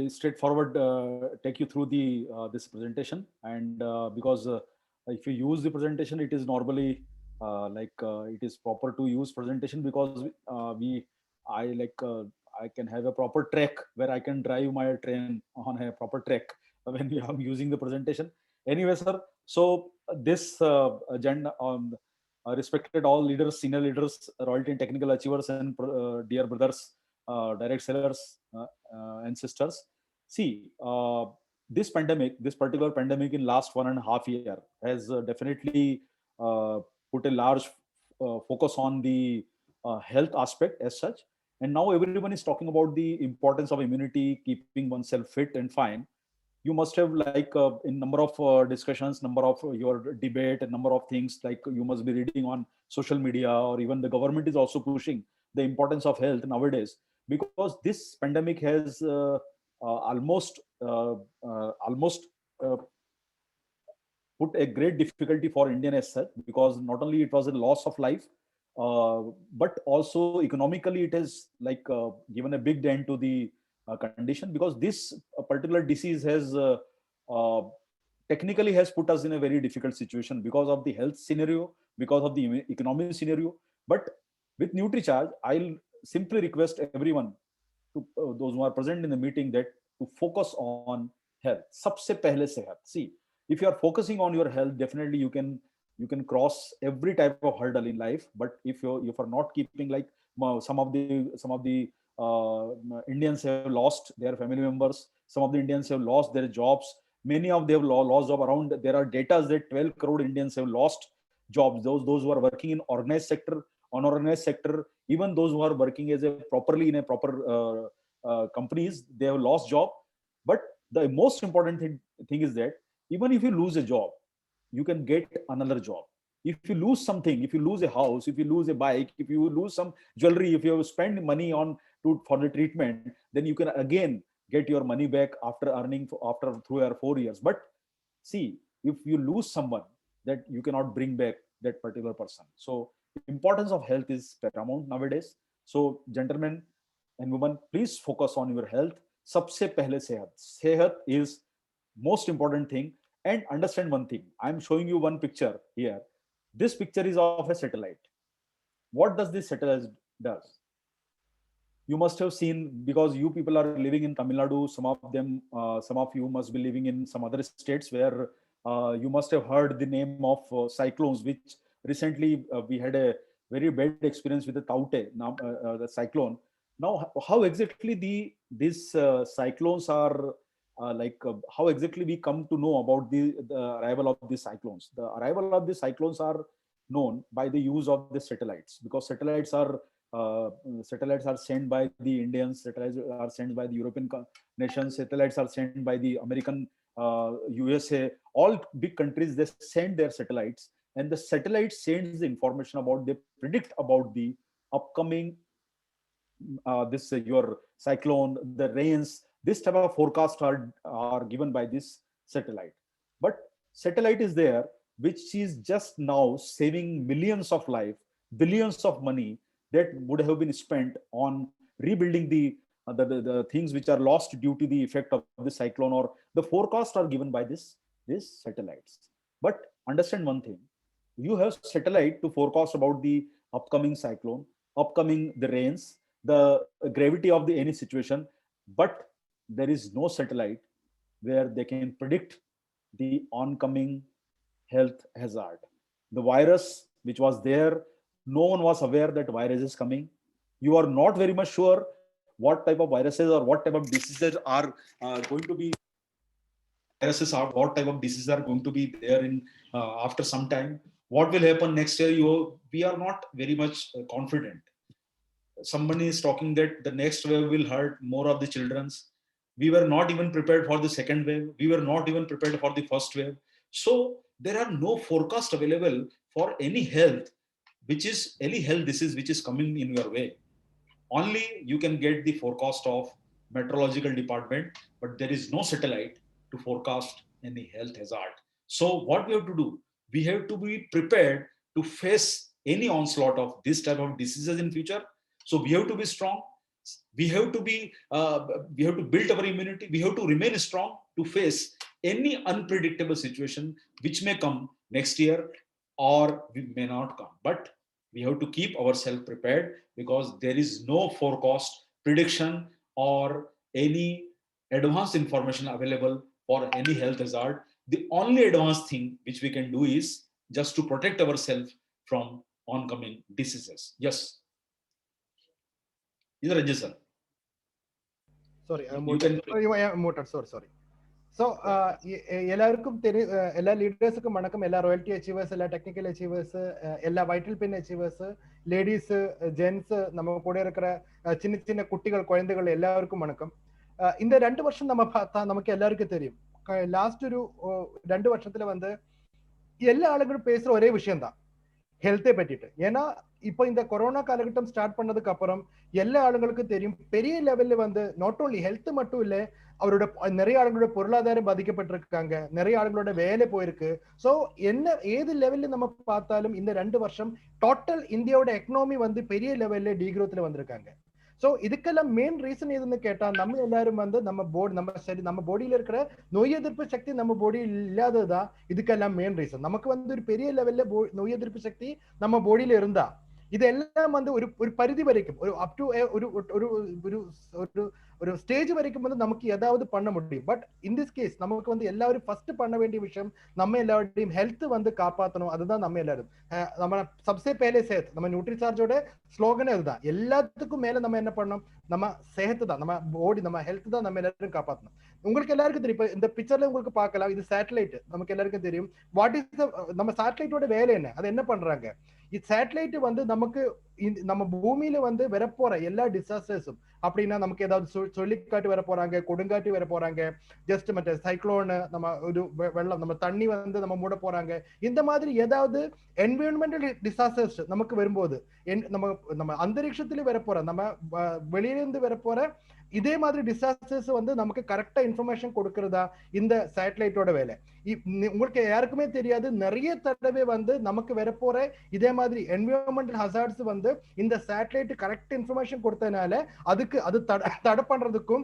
straightforward take you through the this presentation, and because if you use the presentation, it is normally it is proper to use presentation, because we I like I can have a proper track where I can drive my train on a proper track when we are using the presentation. Anyway, sir, so this agenda respected all leaders, senior leaders, royalty and technical achievers, and dear brothers, direct sellers, and sisters. See, this pandemic, this particular pandemic in last 1.5 year has definitely put a large focus on the health aspect as such. And now everyone is talking about the importance of immunity, keeping oneself fit and fine. You must have in number of discussions, number of your debate, and number of things like you must be reading on social media, or even the government is also pushing the importance of health nowadays, because this pandemic has almost uh, put a great difficulty for Indian as such, because not only it was a loss of life, but also economically it has given a big dent to the condition, because this particular disease has uh, technically has put us in a very difficult situation because of the health scenario, because of the economic scenario. But with NutriCharge, I'll simply request everyone to those who are present in the meeting that to focus on health. सबसे पहले सेहत. See, if you are focusing on your health, definitely you can cross every type of hurdle in life. But if you're not keeping some of the Indians have lost their family members, some of the Indians have lost their jobs, many of them have lost job. Around there are data that 12 crore Indians have lost jobs, those who are working in organized sector, unorganized sector, even those who are working as a properly in a proper companies, they have lost job. But the most important thing is that even if you lose a job, you can get another job. If you lose something, if you lose a house, if you lose a bike, if you lose some jewelry, if you spend money on for the treatment, then you can again get your money back after earning after 3 or 4 years. But see, if you lose someone, that you cannot bring back that particular person. So importance of health is paramount nowadays. So gentlemen and women, please focus on your health. Sabse pehle sehat is most important thing. And understand one thing, I'm showing you one picture here. This picture is of a satellite. What does this satellite does? You must have seen, because you people are living in Tamil Nadu. Some of you must be living in some other states where you must have heard the name of cyclones, which recently we had a very bad experience with the Taute, the cyclone. Now, how exactly these cyclones are how exactly we come to know about the arrival of these cyclones? The arrival of these cyclones are known by the use of the satellites, because uh, satellites are sent by the Indians, satellites are sent by the European nations, satellites are sent by the American, USA, all big countries. They send their satellites, and the satellite sends the information about, they predict about the upcoming this your cyclone, the rains. This type of forecasts are given by this satellite. But satellite is there, which is just now saving millions of life, billions of money that would have been spent on rebuilding the things which are lost due to the effect of the cyclone, or the forecasts are given by this satellites. But understand one thing, you have satellite to forecast about the upcoming cyclone, upcoming the rains, the gravity of the any situation. But there is no satellite where they can predict the oncoming health hazard. The virus which was there, no one was aware that virus is coming. You are not very much sure what type of viruses or what type of diseases are going to be viruses, are what type of diseases are going to be there in after some time. What will happen next year? We are not very much confident. Somebody is talking that the next wave will hurt more of the children's. We were not even prepared for the second wave, we were not even prepared for the first wave. So there are no forecast available for any health disease which is coming in your way. Only you can get the forecast of meteorological department, but there is no satellite to forecast any health hazard. So what we have to do, we have to be prepared to face any onslaught of this type of diseases in future. So we have to be strong. We have to build our immunity. We have to remain strong to face any unpredictable situation which may come next year or we may not come. But we have to keep ourselves prepared, because there is no forecast, prediction, or any advanced information available for any health hazard. The only advanced thing which we can do is just to protect ourselves from oncoming diseases. Yes. Is Ranjit sir? Sorry, I'm you can muted. Sorry. So, எல்லாருக்கும் தெரியும், எல்லா லீடர்ஸுக்கும் வணக்கம். எல்லா royalty achievers, எல்லா technical achievers, எல்லா vital பின் achievers, ladies, gents, நம்ம கூட இருக்கிற சின்ன சின்ன குட்டிகள், குழந்தைகள் எல்லாருக்கும் வணக்கம். இந்த 2 வருஷம் நம்ம பார்த்தா நமக்கு எல்லாருக்கும் தெரியும். லாஸ்ட் ஒரு 2 வருஷத்துல வந்து எல்லா ஆளுங்களும் பேசுற ஒரே விஷயம் தான், ஹெல்த்தை பற்றிட்டு. ஏன்னா இப்போ இந்த கொரோனா காலகட்டம் ஸ்டார்ட் பண்ணதுக்கு அப்புறம் எல்லா ஆளுங்களுக்கும் தெரியும், பெரிய லெவல்ல வந்து நாட் ஓன்லி ஹெல்த் மட்டும் இல்ல, அவரோட நிறைய ஆளுங்களோட பொருளாதாரம் பாதிக்கப்பட்டிருக்காங்க, நிறைய ஆளுங்களோட வேலை போயிருக்கு. ஸோ என்ன ஏது லெவல்ல நம்ம பார்த்தாலும் இந்த 2 வருஷம் டோட்டல் இந்தியாவோட எக்கனாமி வந்து பெரிய லெவல்ல டீக்ரோத்ல வந்திருக்காங்க. ஸோ இதுக்கெல்லாம் மெயின் ரீசன் எதுன்னு கேட்டா, நம்ம எல்லாரும் வந்து நம்ம பாடியில இருக்கிற நோய் எதிர்ப்பு சக்தி நம்ம பாடியில் இல்லாததுதான் இதுக்கெல்லாம் மெயின் ரீசன். நமக்கு வந்து ஒரு பெரிய லெவல்ல நோய் எதிர்ப்பு சக்தி நம்ம பாடியில இருந்தா இதெல்லாம் வந்து ஒரு பரிதி வரைக்கும், ஒரு அப் டு ஒரு ஸ்டேஜ் வரைக்கும் வந்து நமக்கு ஏதாவது பண்ண முடியும். பட் இன் திஸ் கேஸ் நமக்கு வந்து எல்லாரும் ஃபர்ஸ்ட் பண்ண வேண்டிய விஷயம், நம்ம எல்லாருடையும் ஹெல்த் வந்து காப்பாற்றணும். அதுதான் நம்ம எல்லாரும் நம்ம சப்சே பேலே சேத், நம்ம நியூட்ரிசார்ஜோட ஸ்லோகனே அதுதான். எல்லாத்துக்கும் மேல நம்ம என்ன பண்ணணும், நம்ம சேஹத்து தான், நம்ம பாடி, நம்ம ஹெல்த் தான் நம்ம எல்லாரும் காப்பாற்றணும். உங்களுக்கு எல்லாருக்கும் தெரியும், இந்த பிக்சர்ல உங்களுக்கு பார்க்கலாம், இது சேட்டலைட். நமக்கு எல்லாருக்கும் தெரியும் வாட் இஸ் நம்ம சேட்டலைட்டோட வேலை என்ன, அது என்ன பண்றாங்க. இது சேட்டலைட் வந்து நமக்கு நம்ம பூமியில வந்து வரப்போற எல்லா டிசாஸ்டர்ஸும், அப்படின்னா நமக்கு ஏதாவது சொல்லிக்காட்டு வர போறாங்க, கொடுங்காட்டு வர போறாங்க, ஜஸ்ட் மற்ற சைக்ளோன், நம்ம ஒரு வெள்ளம், நம்ம தண்ணி வந்து நம்ம மூட போறாங்க, இந்த மாதிரி ஏதாவது என்விரான்மெண்டல் டிசாஸ்டர்ஸ் நமக்கு வரும்போது நம்ம அந்தரிக்ஷத்துல வரப்போற, நம்ம வெளியிலிருந்து வரப்போற இதே மாதிரி டிசாஸ்டர்ஸ் வந்து நமக்கு கரெக்டா இன்ஃபர்மேஷன் கொடுக்கறதா இந்த சேட்டலைட்டோட வேலை. உங்களுக்கு யாருக்குமே தெரியாது, நிறைய தடவை வந்து நமக்கு வரப்போற இதே மாதிரி என்விரான்மெண்டல் ஹசார்ட்ஸ் வந்து இந்த சேட்டலைட் கரெக்ட் இன்ஃபர்மேஷன் கொடுத்ததுனால அது தடை பண்றதுக்கும்,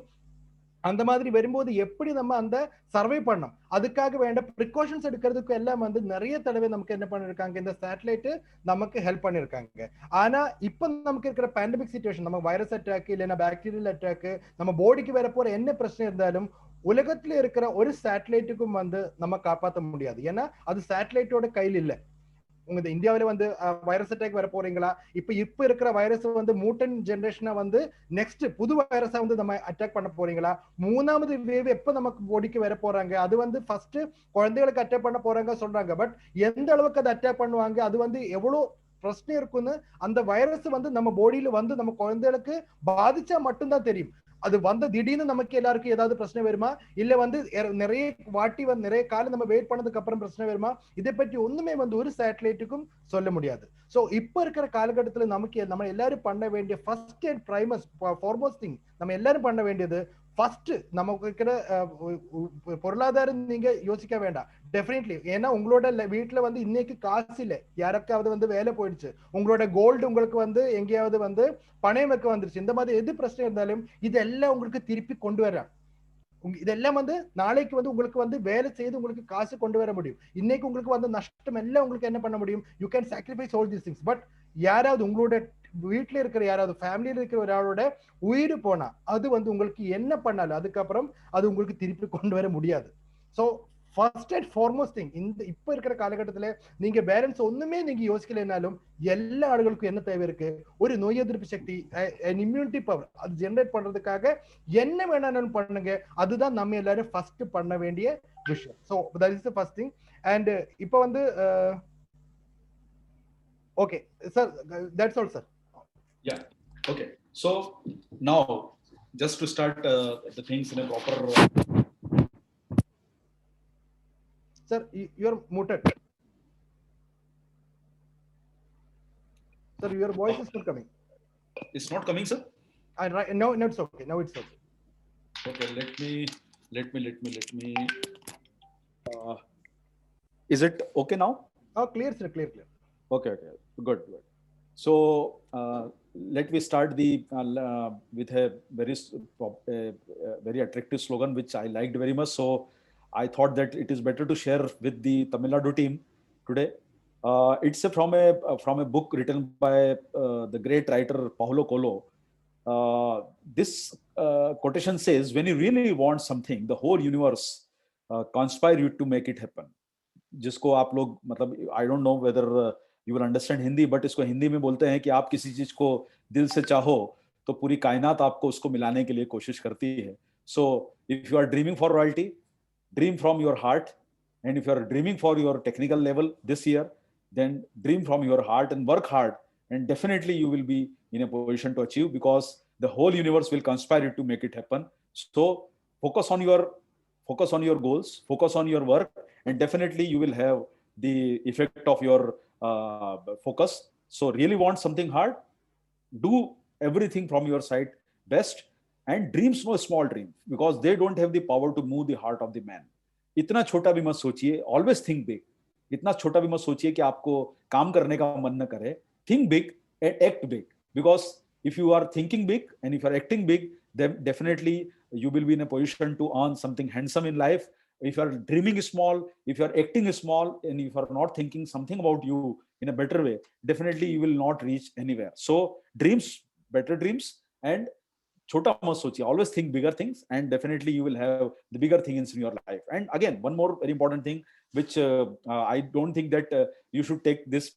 அந்த மாதிரி வரும்போது எப்படி நம்ம அந்த சர்வே பண்ணோம், அதுக்காக வேண்ட ப்ரிகாஷன்ஸ் எடுக்கிறதுக்கு எல்லாம் வந்து நிறைய தடவை நமக்கு என்ன பண்ணிருக்காங்க, இந்த சேட்டலைட் நமக்கு ஹெல்ப் பண்ணிருக்காங்க. ஆனா இப்ப நமக்கு இருக்கிற பேண்டமிக் சிச்சுவேஷன், நம்ம வைரஸ் அட்டாக் இல்லைன்னா பாக்டீரியல் அட்டாக், நம்ம பாடிக்கு வர போற என்ன பிரச்சனை இருந்தாலும் உலகத்துல இருக்கிற ஒரு சேட்டலைட்டுக்கும் வந்து நம்ம காப்பாற்ற முடியாது. ஏன்னா அது சேட்டலைட்டோட கையில் இல்லை. உங்க இந்தியாவில வந்து வைரஸ் அட்டாக் வர போறீங்களா, இப்ப இருக்கிற வைரஸ் வந்து மூட்டன் ஜெனரேஷனா வந்து நெக்ஸ்ட் புது வைரஸா வந்து நம்ம அட்டாக் பண்ண போறீங்களா, 3வது வேவ் எப்ப நமக்கு பாடிக்கு வர போறாங்க, அது வந்து ஃபர்ஸ்ட் குழந்தைகளுக்கு அட்டாக் பண்ண போறாங்க சொல்றாங்க. பட் எந்த அளவுக்கு அது அட்டாக் பண்ணுவாங்க, அது வந்து எவ்வளவு பிரச்சனை இருக்குன்னு அந்த வைரஸ் வந்து நம்ம பாடியில வந்து நம்ம குழந்தைகளுக்கு பாதிச்சா மட்டும்தான் தெரியும். அது வந்து திடீர்னு நமக்கு எல்லாருக்கும் ஏதாவது பிரச்சனை வருமா, இல்ல வந்து நிறைய வாட்டி வந்து நிறைய காலம் நம்ம வெயிட் பண்ணதுக்கு அப்புறம் பிரச்சனை வருமா, இதை பற்றி ஒண்ணுமே வந்து ஒரு சேட்டலைட்டுக்கும் சொல்ல முடியாது. சோ இப்ப இருக்கிற காலகட்டத்துல நம்ம எல்லாரும் பண்ண வேண்டிய ஃபர்ஸ்ட் அண்ட் ஃபார்மோஸ்ட் திங், நம்ம எல்லாரும் பண்ண வேண்டியது ஃபர்ஸ்ட், நமக்கு இருக்கிற பொருளாதாரம் நீங்க யோசிக்க வேண்டாம் டெஃபினெட்லி. ஏன்னா உங்களோட வீட்டுல வந்து இன்னைக்கு காசு இல்லை, யாருக்காவது வந்து வேலை போயிடுச்சு, உங்களோட கோல்டு உங்களுக்கு வந்து எங்கேயாவது வந்து பணம் வைக்க வந்துருச்சு, இந்த மாதிரி எது பிரச்சனை இருந்தாலும் இதெல்லாம் உங்களுக்கு திருப்பி கொண்டு வர்றாங்க. இதெல்லாம் வந்து நாளைக்கு வந்து உங்களுக்கு வந்து வேலை செய்து உங்களுக்கு காசு கொண்டு வர முடியும். இன்னைக்கு உங்களுக்கு வந்து நஷ்டம் எல்லாம் உங்களுக்கு என்ன பண்ண முடியும், you can sacrifice all these things. But யாராவது உங்களோட வீட்டுல இருக்கிற யாராவது ஃபேமிலியில இருக்கிற ஒராளோட உயிர் போனா அது வந்து உங்களுக்கு என்ன பண்ணாலும் அதுக்கப்புறம் அது உங்களுக்கு திருப்பி கொண்டு வர முடியாது. So first and foremost thing, இந்த இப்ப இருக்கிற காலகட்டத்துல நீங்க பேலன்ஸ் ஒண்ணுமே நீங்க யோசிக்கலைனாலும் எல்லா ஆளுகளுக்கும் என்ன தேவை இருக்கு, ஒரு நோய் எதிர்ப்பு சக்தி, இம்யூனிட்டி பவர், அது ஜெனரேட் பண்றதுக்காக என்ன வேணாலும் பண்ணுங்க. அதுதான் நம்ம எல்லாரும் ஃபர்ஸ்ட் பண்ண வேண்டிய விஷயம். So that is the first thing. And இப்போ வந்து okay sir, that's all sir. Yeah, okay. So now just to start the things in a proper sir, you're muted sir, your voice is not coming. It's not coming, sir? Right now it's okay, now it's okay. Okay, let me is it okay now? Oh, clear sir, clear. Okay, good. So let me start with a very attractive slogan which I liked very much. So I thought that it is better to share with the Tamil Nadu team today. It's from a book written by the great writer Paulo Coelho. This quotation says, when you really want something, the whole universe conspire you to make it happen. जिसको आप लोग मतलब I don't know whether you will understand Hindi, but इसको हिंदी में बोलते हैं कि आप किसी चीज को दिल से चाहो तो पूरी कायनात आपको उसको मिलाने के लिए कोशिश करती है. So if you are dreaming for royalty, dream from your heart, and if you are dreaming for your technical level this year, then dream from your heart and work hard, and definitely you will be in a position to achieve, because the whole universe will conspire to make it happen. So focus on your goals, focus on your work, and definitely you will have the effect of your focus. So really want something hard, do everything from your side best, and dreams no small dreams, because they don't have the power to move the heart of the man. इतना छोटा भी मत सोचिए, always think big. इतना छोटा भी मत सोचिए कि आपको काम करने का मन न करे. Think big and act big, because if you are thinking big and if you are acting big, then definitely you will be in a position to earn something handsome in life. If you are dreaming small, if you are acting small, and if you are not thinking something about you in a better way, definitely you will not reach anywhere. So dreams, better dreams, and छोटा मत सोचिए, always think bigger things, and definitely you will have the bigger things in your life. And again, one more very important thing, which I don't think that you should take this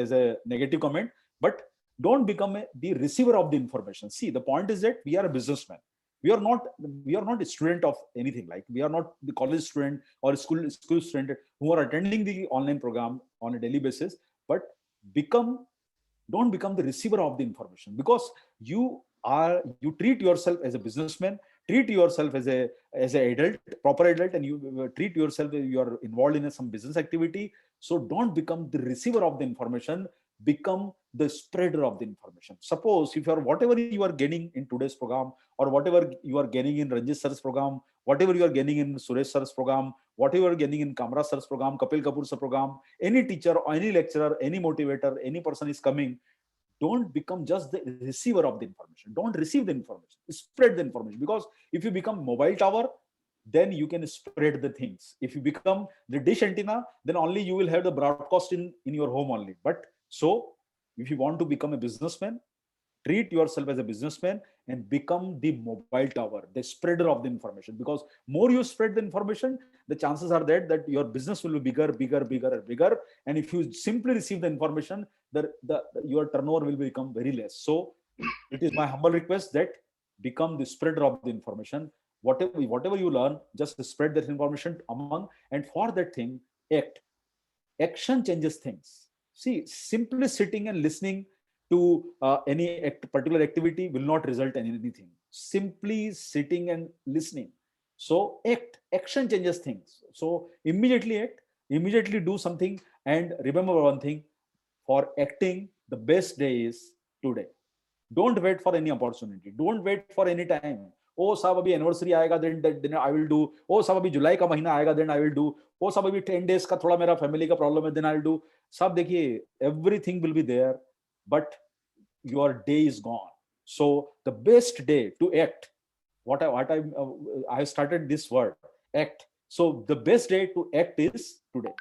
as a negative comment, but don't become the receiver of the information. See, the point is that we are a businessman. We are not a student of anything. Like, we are not the college student or school student who are attending the online program on a daily basis, but don't become the receiver of the information, because you treat yourself as a businessman, treat yourself as a adult, proper adult, and you treat yourself as you are involved in some business activity. So don't become the receiver of the information, become the spreader of the information. Suppose if you are, whatever you are gaining in today's program, or whatever you are gaining in Ranjit sir's program, whatever you are gaining in Suresh sir's program, whatever you are gaining in Kamra sir's program, Kapil Kapoor sir's program, any teacher or any lecturer, any motivator, any person is coming, don't become just the receiver of the information. Don't receive the information, spread the information. Because if you become mobile tower, then you can spread the things. If you become the dish antenna, then only you will have the broadcast in your home only. But so if you want to become a businessman, treat yourself as a businessman and become the mobile tower, the spreader of the information. Because more you spread the information, the chances are that your business will be bigger. And if you simply receive the information, your turnover will become very less. So it is my humble request that become the spreader of the information. Whatever you learn, just spread that information among, and for that thing, act. Action changes things. See, simply sitting and listening to any particular activity will not result in anything. Simply sitting and listening. So action changes things. So immediately act, immediately do something, and remember one thing: for acting, the best day is today. Don't wait for any opportunity. Don't wait for any time. ओ साहब अभी anniversary आएगा, then I will do. ओ साहब अभी जुलाई का महीना आएगा, then I will do. ओ साहब अभी 10 days का थोड़ा मेरा फैमिली का प्रॉब्लम है, then I will do. साहब देखिए, everything will be there, but your day is gone. So the best day to act, I started this word, act. So the best day to act is today.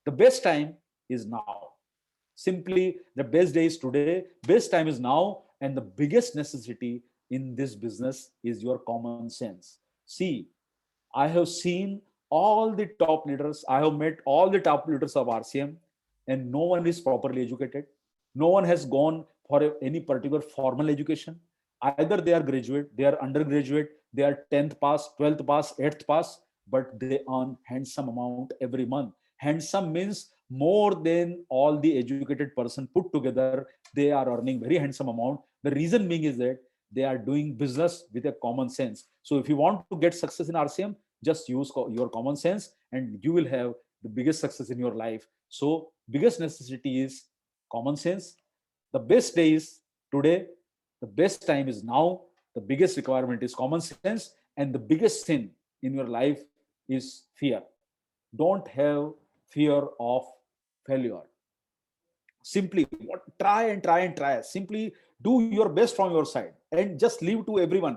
The best time is now. Simply, the best day is today, best time is now, and the biggest necessity in this business is your common sense. See, I have seen all the top leaders, I have met all the top leaders of RCM, and no one is properly educated. No one has gone for any particular formal education. Either they are graduate, they are undergraduate, they are 10th pass, 12th pass, 8th pass, but they earn handsome amount every month. Handsome means more than all the educated person put together. They are earning very handsome amount. The reason being is that they are doing business with a common sense. So if you want to get success in RCM, just use your common sense and you will have the biggest success in your life. So biggest necessity is common sense. The best day is today. The best time is now. The biggest requirement is common sense. And the biggest sin in your life is fear. Don't have fear of failure. Simply try and try and try. Simply do your best from your side and just leave to everyone,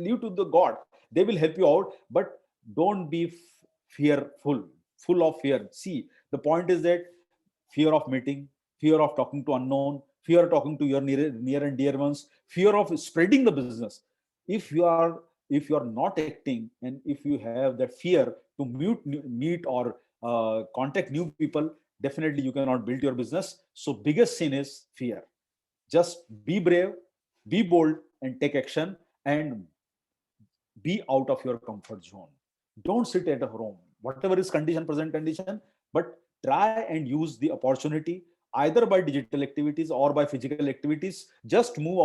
leave to the God. They will help you out, but don't be fearful, full of fear. See, the point is that fear of meeting, fear of talking to unknown, fear of talking to your near and dear ones, fear of spreading the business. If you are not acting, and if you have that fear to meet or contact new people, definitely you cannot build your business. So biggest sin is fear. Just be brave, be bold, and take action, and be out of your comfort zone. Don't sit at home, whatever is condition, present condition, but try and use the opportunity, either by digital activities or by physical activities. Just move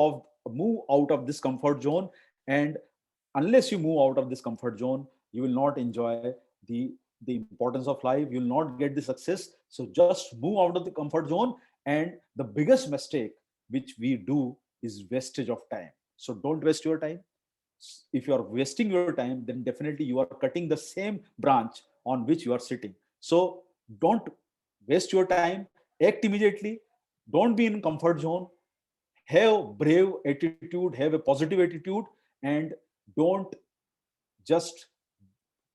out of this comfort zone. And unless you move out of this comfort zone, you will not enjoy the the importance of life. You will not get the success. So just move out of the comfort zone. And the biggest mistake which we do is wastage of time. So don't waste your time. If you are wasting your time, then definitely you are cutting the same branch on which you are sitting. So don't waste your time. Act immediately. Don't be in comfort zone. Have brave attitude, have a positive attitude, and don't just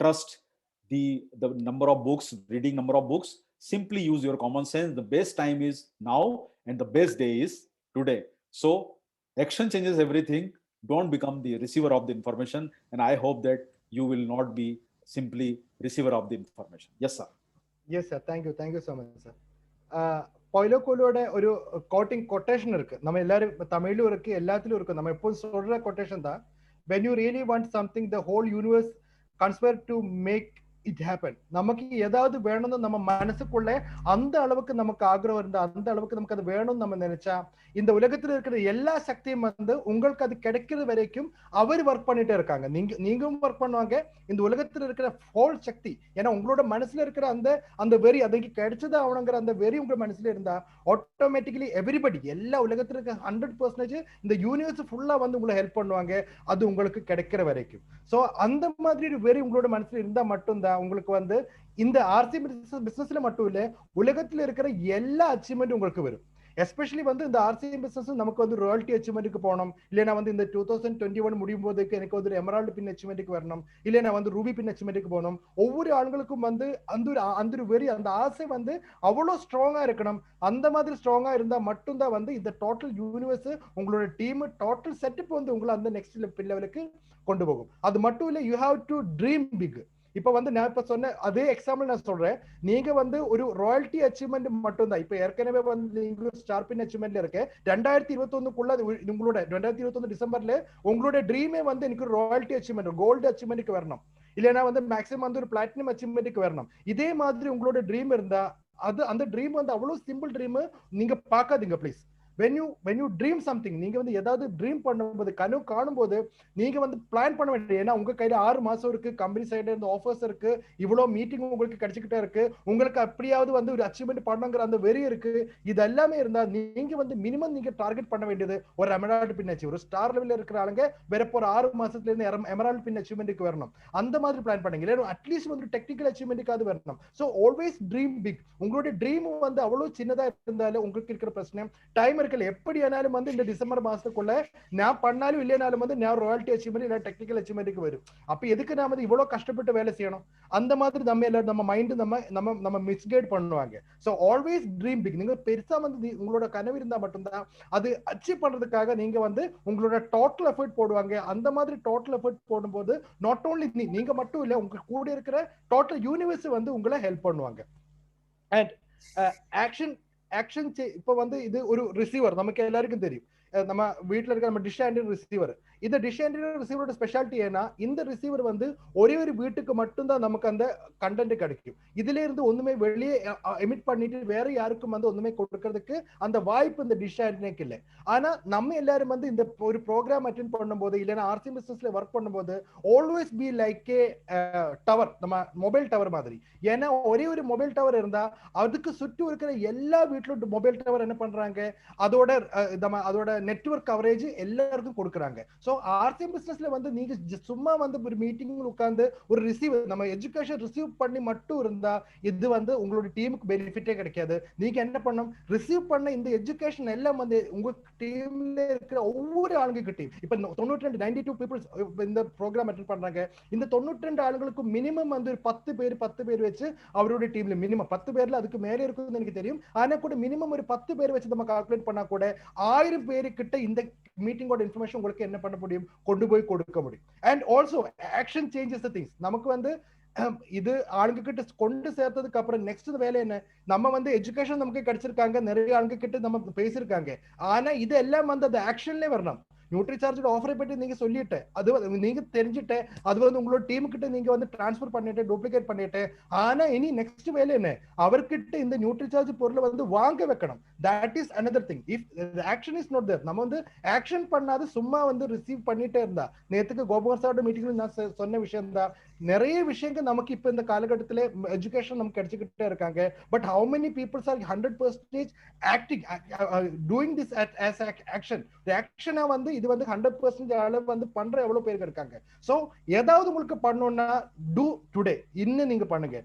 trust the number of books, reading number of books. Simply use your common sense. The best time is now, and the best day is today. So action changes everything. Don't become the receiver of the information. And I hope that you will not be simply receiver of the information. Yes, sir. Yes, sir. Thank you so much, sir. Paulo Coelho ஒரு coating quotation இருக்கு. நம்ம எல்லாரும் தமிழ்லயும் இருக்கு, எல்லாத்துலயும் இருக்கு. நம்ம எப்போதும் சொல்ற கொட்டேஷன் தான், when you really want something, the whole universe conspire to make it happen. நமக்கு ஏதாவது வேணும்னு நம்ம மனசுக்குள்ள அந்த அளவுக்கு நமக்கு ஆഗ്രഹம் இருந்தா, அந்த அளவுக்கு நமக்கு அது வேணும்னு நம்ம நினைச்சா, இந்த உலகத்துல இருக்கிற எல்லா சக்தியும் வந்து உங்களுக்கு அது கிடைக்கிறது வரைக்கும் அவர் ஒர்க் பண்ணிட்டே இருக்காங்க. நீங்களும் ஒர்க் பண்ணுவாங்க. இந்த உலகத்துல இருக்கிற ஹோல் சக்தி, ஏன்னா உங்களோட மனசுல இருக்கிற அந்த வெறி, அதுக்கு கிடைச்சது அவனுங்கிற அந்த வெறி உங்க மனசுல இருந்தா ஆட்டோமேட்டிக்கலி எவ்ரிபடி, எல்லா உலகத்துல இருக்க 100% இந்த யூனிவர்ஸ் ஃபுல்லா வந்து உங்களை ஹெல்ப் பண்ணுவாங்க, அது உங்களுக்கு கிடைக்கிற வரைக்கும். சோ அந்த மாதிரி ஒரு வெறி உங்களோட மனசுல இருந்தா மட்டும்தான் உங்களுக்கு வந்து இந்த ஆர்சி பிசினஸ்ல மட்டும் இல்ல, உலகத்துல இருக்கிற எல்லா அச்சீவ்மெண்ட் உங்களுக்கு வரும். எஸ்பெஷலி வந்து இந்த ஆர்சிஎம் பிசினஸ் நமக்கு வந்து ராயல்டி அச்சீவ்மெண்ட்டுக்கு போகணும், இல்லைன்னா வந்து இந்த 2021 முடியும் போதுக்கு எனக்கு வந்து எமரால்டு பின் அச்சீவ்மெண்ட்டுக்கு வரணும், இல்லைன்னா வந்து ரூபி பின் அச்சீவ்மெண்ட்டுக்கு போகணும். ஒவ்வொரு ஆண்களுக்கும் வந்து அந்த ஒரு வெறி, அந்த ஆசை வந்து அவ்வளவு ஸ்ட்ராங்கா இருக்கணும். அந்த மாதிரி ஸ்ட்ராங்கா இருந்தா மட்டும்தான் வந்து இந்த டோட்டல் யூனிவர்ஸ், உங்களோட டீம், டோட்டல் செட்டப் வந்து உங்களை அந்த நெக்ஸ்ட் லெவலுக்கு கொண்டு போகும். அது மட்டும் இல்ல, you have to dream big. இப்ப வந்து நான் இப்ப சொன்ன அதே எக்ஸாம்பிள் நான் சொல்றேன். நீங்க வந்து ஒரு ராயல்டி அச்சீவ்மெண்ட் மட்டும் தான், இப்ப ஏற்கனவே வந்து நீங்க ஸ்டார்பின் அச்சீவ்மெண்ட்ல இருக்க 2021 உங்களோட 2021 டிசம்பர்ல உங்களோட ட்ரீமே வந்து எனக்கு ராயல்டி அச்சீவ்மெண்ட், கோல்டு அச்சீவ்மெண்ட்டுக்கு வரணும், இல்லைன்னா வந்து மேக்ஸிமம் வந்து ஒரு பிளாட்டினம் அச்சீவ்மெண்ட்டுக்கு வரணும். இதே மாதிரி உங்களோட ட்ரீம் இருந்தா, அது அந்த ட்ரீம் வந்து அவ்வளவு சிம்பிள் ட்ரீம் நீங்க பார்க்காதீங்க please. when you dream something, நீங்க வந்து ஏதாவது ட்ரீம் பண்ணும்போது, கனவு காணும்போது நீங்க வந்து பிளான் பண்ண வேண்டியது. ஏன்னா உங்க கையில 6 மாசம் இருக்கு, கம்பெனி சைடுல இருந்து ஆஃபர்ஸ் இருக்கு, இவ்வளவு மீட்டிங் உங்களுக்கு கிடைச்சிக்கிட்டே இருக்கு, உங்களுக்கு அப்படியாவது வந்து ஒரு அச்சீவ்மெண்ட் பண்ணுங்கிற அந்த வெறி இருக்கு. இது எல்லாமே இருந்தா நீங்க வந்து மினிமம் நீங்க டார்கெட் பண்ண வேண்டியது ஒரு எமரால்டு பின் அச்சீவ். ஒரு ஸ்டார் லெவல்ல இருக்கிற ஆளுங்க வரப்போ ஒரு 6 மாசத்துல இருந்து எமரால்டு பின் அச்சீவ்மெண்ட்டுக்கு வரணும். அந்த மாதிரி பிளான் பண்ணுங்க. இல்ல அட்லீஸ்ட் வந்து டெக்னிக்கல் அச்சீவ்மெண்ட்டுக்காவது வரணும். So always dream big. உங்களுடைய ட்ரீம் வந்து அவ்வளவு சின்னதா இருந்தாலும் உங்களுக்கு இருக்கிற பிரச்சனை டைம் இருக்கல. எப்படி ஆனாலும் வந்து இந்த டிசம்பர் மாசத்துக்குள்ள நான் பண்ணாலும் இல்லைனாலும் வந்து நான் ராயல்டி அச்சீவ்மெண்ட் இல்ல டெக்னிக்கல் அச்சீவ்மெண்ட்டுக்கு வரும். அப்ப எதுக்கு நாம வந்து இவ்வளவு கஷ்டப்பட்டு வேலை செய்யணும்? அந்த மாதிரி நம்ம எல்லாரும் நம்ம மைண்ட் நம்ம மிஸ்கைட் பண்ணுவாங்க. So always dream big. நீங்க பெருசா வந்து உங்களோட கனவு இருந்தா மட்டும்தான் அது அச்சீவ் பண்றதுக்காக நீங்க வந்து உங்களோட டோட்டல் எஃபர்ட் போடுவாங்க. அந்த மாதிரி டோட்டல் எஃபர்ட் போடும்போது நாட் ஓன்லி நீங்க மட்டும் இல்ல, உங்க கூட இருக்கிற டோட்டல் யூனிவர்ஸ் வந்து உங்களை ஹெல்ப் பண்ணுவாங்க. அண்ட் ஆக்ஷன் இப்ப வந்து இது ஒரு ரிசீவர் நமக்கு எல்லாருக்கும் தெரியும். நம்ம வீட்டுல இருக்க நம்ம டிஷ் ஆண்டியன் ரிசீவர். இந்த டிஷ் ஆண்டியன் ரிசீவரோட ஸ்பெஷாலிட்டி ஏன்னா, இந்த ரிசீவர் வந்து ஒரே ஒரு வீட்டுக்கு மட்டும்தான் நமக்கு அந்த கண்டென்ட் கிடைக்கும். இதுல இருந்து ஒண்ணுமே வெளியே எமிட் பண்ணிட்டு வேற யாருக்கும் வந்து ஒண்ணுமே கொடுக்கறதுக்கு அந்த வாய்ப்பு இந்த டிஷ் ஆண்டியனுக்கு இல்லை. ஆனா நம்ம எல்லாரும் வந்து இந்த ஒரு ப்ரோக்ராம் அட்டென்ட் பண்ணும்போது, இல்லைன்னா ஆர்சி பிசினஸ்ல ஒர்க் பண்ணும்போது always be like A tower, நம்ம மொபைல் டவர் மாதிரி. ஏன்னா ஒரே ஒரு மொபைல் டவர் இருந்தா அதுக்கு சுற்றி இருக்கிற எல்லா வீட்டிலும் மொபைல் டவர் என்ன பண்றாங்க, அதோட நெட்வொர்க் கவரேஜ் எல்லாருக்கும் கொடுக்குறாங்க. ஸோ ஆர்சிஎம் பிசினஸ்ல வந்து நீங்க சும்மா வந்து ஒரு மீட்டிங் உட்கார்ந்து ஒரு ரிசீவ் நம்ம எஜுகேஷன் ரிசீவ் பண்ணி மட்டும் இருந்தா இது வந்து உங்களோட டீமுக்கு பெனிஃபிட்டே கிடைக்காது. நீங்க என்ன பண்ணணும், ரிசீவ் பண்ண இந்த எஜுகேஷன் எல்லாம் வந்து உங்க டீம்ல இருக்கிற ஒவ்வொரு ஆளுங்கிட்டையும் இப்ப 92 பீப்புள்ஸ் இந்த ப்ரோக்ராம் அட்டெண்ட் பண்றாங்க. இந்த 92 ஆளுங்களுக்கு மினிமம் வந்து 10 பேர் வச்சு அவருடைய டீம்ல மினிமம் 10 பேர்ல அதுக்கு மேல இருக்குன்னு எனக்கு தெரியும். ஆனா கூட மினிமம் ஒரு 10 பேர் வச்சு நம்ம கால்குலேட் பண்ணா கூட 1000 பேருக்கிட்ட இந்த மீட்டிங்கோட இன்ஃபர்மேஷன் உங்களுக்கு என்ன பண்ண முடியும், கொண்டு போய் கொடுக்க முடியும். And also action changes the things. நமக்கு வந்து இது ஆளுங்க கிட்ட கொண்டு சேர்த்ததுக்கு அப்புறம் நெக்ஸ்ட் வேலை என்ன, நம்ம வந்து எஜுகேஷன் நமக்கு கிடைச்சிருக்காங்க, நிறைய ஆளுங்க கிட்ட நம்ம பேசியிருக்காங்க. ஆனா இது எல்லாம் வந்து அந்த ஆக்ஷன்ல வரணும். நியூட்ரி சார்ஜோட ஆஃபரை பற்றி நீங்க சொல்லிட்டு அது நீங்க தெரிஞ்சுட்டு அது வந்து உங்களோட டீம் கிட்ட நீங்க வந்து டிரான்ஸ்ஃபர் பண்ணிட்டு டூப்ளிகேட் பண்ணிட்டு, ஆனா இனி நெக்ஸ்ட் வேலை என்ன, அவர்கிட்ட இந்த நியூட்ரி சார்ஜ் பொருளை வந்து வாங்க வைக்கணும். That is another thing. If action is not there, நம்ம வந்து ஆக்ஷன் பண்ணாது சும்மா வந்து ரிசீவ் பண்ணிட்டே இருந்தா, நேத்துக்கு கோபுவர் சாரோட மீட்டிங்ல நான் சொன்ன விஷயம் தான், நிறைய விஷயங்கள் நமக்கு இப்ப இந்த காலகட்டத்தில் எஜுகேஷன் நமக்கு கிடைச்சிக்கிட்டே இருக்காங்க. But how many peoples are 100% acting doing this as action. ஆக்ஷனா வந்து இது வந்து 100% அளவு வந்து பண்ற எவ்வளவு பேருக்கு இருக்காங்க. சோ ஏதாவது உங்களுக்கு பண்ணணும்னா டூ டுடே, இன்னும் நீங்க பண்ணுங்க.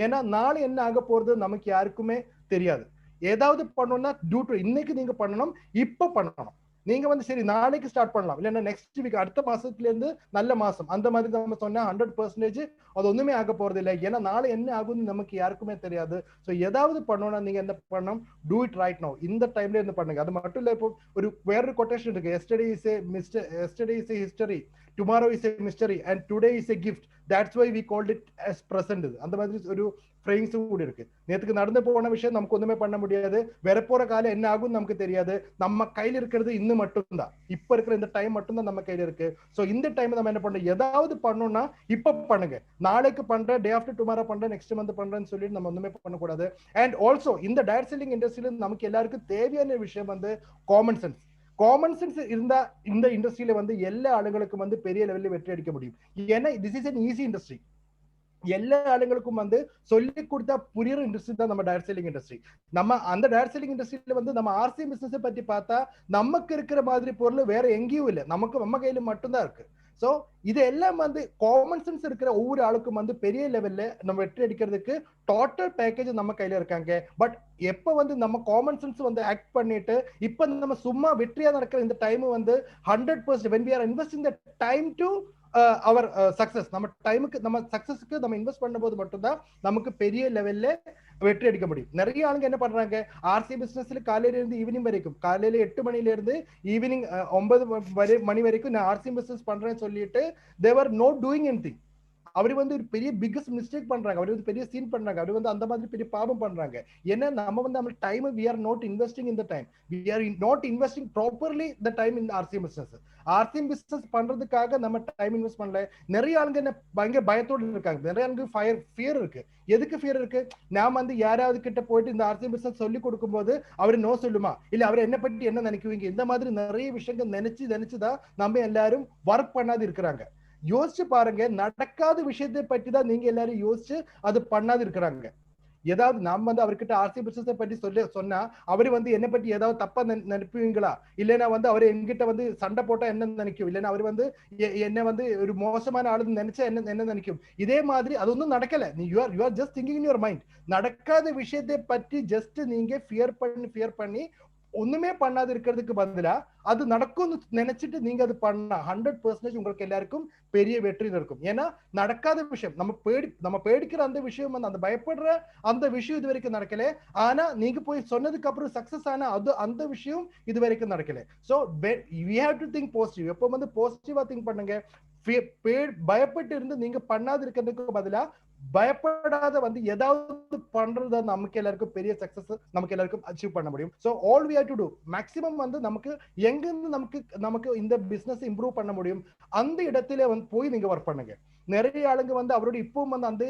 ஏன்னா நாளை என்ன ஆக போறது நமக்கு யாருக்குமே தெரியாது. ஏதாவது பண்ணணும்னா டூ டு இன்னைக்கு நீங்க பண்ணணும், இப்ப பண்ணணும். நீங்க வந்து சரி நாளைக்கு ஸ்டார்ட் பண்ணலாம், இல்லைன்னா நெக்ஸ்ட் வீக் அடுத்த மாசத்துல இருந்து நல்ல மாசம் அந்த மாதிரி நம்ம சொன்னா 100% அது ஒண்ணுமே ஆக போறது இல்லை. ஏன்னா நாளை என்ன ஆகும்னு நமக்கு யாருக்குமே தெரியாது. ஸோ ஏதாவது பண்ணணும்னா நீங்க என்ன பண்ணணும், டூ இட் ரைட் நவ், இந்த டைம்ல இருந்து பண்ணுங்க. அது மட்டும் இல்ல, இப்போ ஒரு வேற கொட்டேஷன் இருக்கு, yesterday is a history, tomorrow is a mystery and today is a gift, that's why we called it as present. அந்த மாதிரி ஒரு ஃப்ரேம்ஸ் கூட இருக்கு. நேத்துக்கு நடந்து போன விஷயம் நமக்கு ஒண்ணுமே பண்ண முடியாது, வரப்போற காலம் என்ன ஆகும் நமக்கு தெரியாது. நம்ம கையில இருக்கிறது இன்னும் மட்டும்தான், இப்ப இருக்கிற இந்த டைம் மட்டும்தான் நம்ம கையில இருக்கு. சோ இந்த டைம் நம்ம என்ன பண்ணணும், ஏதாவது பண்ணணும்னா இப்ப பண்ணுங்க. நாளைக்கு பண்றேன், டே ஆஃப்டர் டுமாரோ பண்றேன், நெக்ஸ்ட் மந்த் பண்றேன்னு சொல்லிட்டு நம்ம ஒண்ணுமே பண்ணக்கூடாது. அண்ட் ஆல்சோ இந்த டைரக்ட் செல்லிங் இண்டஸ்ட்ரியில நமக்கு எல்லாருக்கும் தேவையான விஷயம் வந்து காமன் சென்ஸ். காமன் சென்ஸ் இருந்தா இந்த இண்டஸ்ட்ரியில வந்து எல்லா ஆளுங்களுக்கும் வந்து பெரிய லெவலில் வெற்றி அடிக்க முடியும். ஏன்னா this is an easy industry. எல்லா ஆளுங்களுக்கும் வந்து சொல்லி கொடுத்தா புரியுற இண்டஸ்ட்ரி தான் நம்ம டைரக்ட் செல்லிங் இண்டஸ்ட்ரி. நம்ம அந்த டைரக்ட் செல்லிங் இண்டஸ்ட்ரியில வந்து நம்ம ஆர்சிஎம் பிசினஸ் பத்தி பார்த்தா நமக்கு இருக்கிற மாதிரி பொருள் வேற எங்கேயும் இல்லை, நமக்கு நம்ம கையில மட்டும்தான் இருக்கு. சோ இது எல்லாம் வந்து காமன் சென்ஸ் இருக்கிற ஒவ்வொரு ஆளுக்கும் வந்து பெரிய லெவல்ல நம்ம வெற்றி அடிக்கிறதுக்கு டோட்டல் பேக்கேஜ் நம்ம கையில இருக்காங்க. பட் எப்ப வந்து நம்ம காமன் சென்ஸ் வந்து ஆக்ட் பண்ணிட்டு இப்ப நம்ம சும்மா வெற்றியா நடக்கிற இந்த டைம் வந்து 100% when we are investing the time to அவர் சக்சஸ், நம்ம டைமுக்கு நம்ம சக்சஸ்க்கு நம்ம இன்வெஸ்ட் பண்ணும்போது மட்டும்தான் நமக்கு பெரிய லெவல்ல வெற்றி அடிக்க முடியும். நிறைய ஆளுங்க என்ன பண்றாங்க, ஆர்சி பிசினஸ்ல காலையில இருந்து ஈவினிங் வரைக்கும், காலையில 8 மணில இருந்து ஈவினிங் 9 மணி வரைக்கும் நான் ஆர்சி பிசினஸ் பண்றேன்னு சொல்லிட்டு they were not doing anything. அவர் வந்து ஒரு பெரிய பிக்கஸ்ட் மிஸ்டேக் பண்றாங்க, அவர் வந்து பெரிய சீன் பண்றாங்க, அவர் வந்து அந்த மாதிரி பெரிய பாவம் பண்றாங்க. ஏன்னா நம்ம வந்து நம்ம time we are not investing in the time, we are not investing properly the time in RCM business. RCM business பண்றதுக்காக நம்ம டைம் இன்வெஸ்ட் பண்ணல. நிறைய ஆளுங்க என்ன பயங்கர பயத்தோடு இருக்காங்க, நிறைய ஆளுங்க ஃபியர் இருக்கு. எதுக்கு ஃபியர் இருக்கு, நாம வந்து யாராவது கிட்ட போயிட்டு இந்த RCM business சொல்லி கொடுக்கும் போது அவரு நோ சொல்லுமா, இல்ல அவர் என்ன பற்றி என்ன நினைக்குவீங்க, இந்த மாதிரி நிறைய விஷயங்கள் நினைச்சுதான் நம்ம எல்லாரும் ஒர்க் பண்ணாது இருக்கிறாங்க. யோசிச்சு பாருங்க, நடக்காத விஷயத்தை பற்றி தான் நீங்க எல்லாரும் யோசிச்சு அது பண்ணாது இருக்கிறாங்க. ஏதாவது நாம வந்து அவர்கிட்ட ஆர்சி பிசினஸ் பற்றி சொன்னா அவரு வந்து என்ன பற்றி ஏதாவது தப்பா நினைப்பீங்களா, இல்லைன்னா வந்து அவரு என்கிட்ட வந்து சண்டை போட்டா என்ன நினைக்கும், இல்லைன்னா அவரு வந்து என்ன வந்து ஒரு மோசமான ஆளு நினைச்சா என்ன நினைக்கும். இதே மாதிரி அது ஒன்றும் நடக்கல, you are just thinking in your mind. நடக்காத விஷயத்தை பற்றி ஜஸ்ட் நீங்க ஃபியர் பண்ணி ஒண்ணுமே பண்ணாது இருக்கிறதுக்கு பதிலா அது நடக்கும்னு நினைச்சிட்டு நீங்க அது பண்ணா 100% உங்களுக்கு எல்லாருக்கும் பெரிய வெற்றி இருக்கும். ஏன்னா நடக்காத விஷயம் நம்ம பேடிக்கிற அந்த விஷயம் வந்து அந்த பயப்படுற அந்த விஷயம் இது வரைக்கும் நடக்கல. ஆனா நீங்க போய் சொன்னதுக்கு அப்புறம் சக்சஸ் ஆனா அது அந்த விஷயம் இது வரைக்கும் நடக்கல. So we have to think positive. எப்போ வந்து பாசிட்டிவா திங்க் பண்ணுங்க. பயப்பட்டு இருந்து நீங்க பண்ணாது இருக்கிறதுக்கு பதிலா பயப்படாத வந்து ஏதாவது பண்றது நமக்கு எல்லாருக்கும் பெரிய சக்சஸ் நமக்கு எல்லாருக்கும் அச்சீவ் பண்ண முடியும். So all we have to do maximum வந்து நமக்கு எங்கிருந்து நமக்கு இந்த பிசினஸ் இம்ப்ரூவ் பண்ண முடியும் அந்த இடத்துல வந்து போய் நீங்க ஒர்க் பண்ணுங்க. நிறைய ஆளுங்க வந்து அவரோட இப்பவும் வந்து அந்த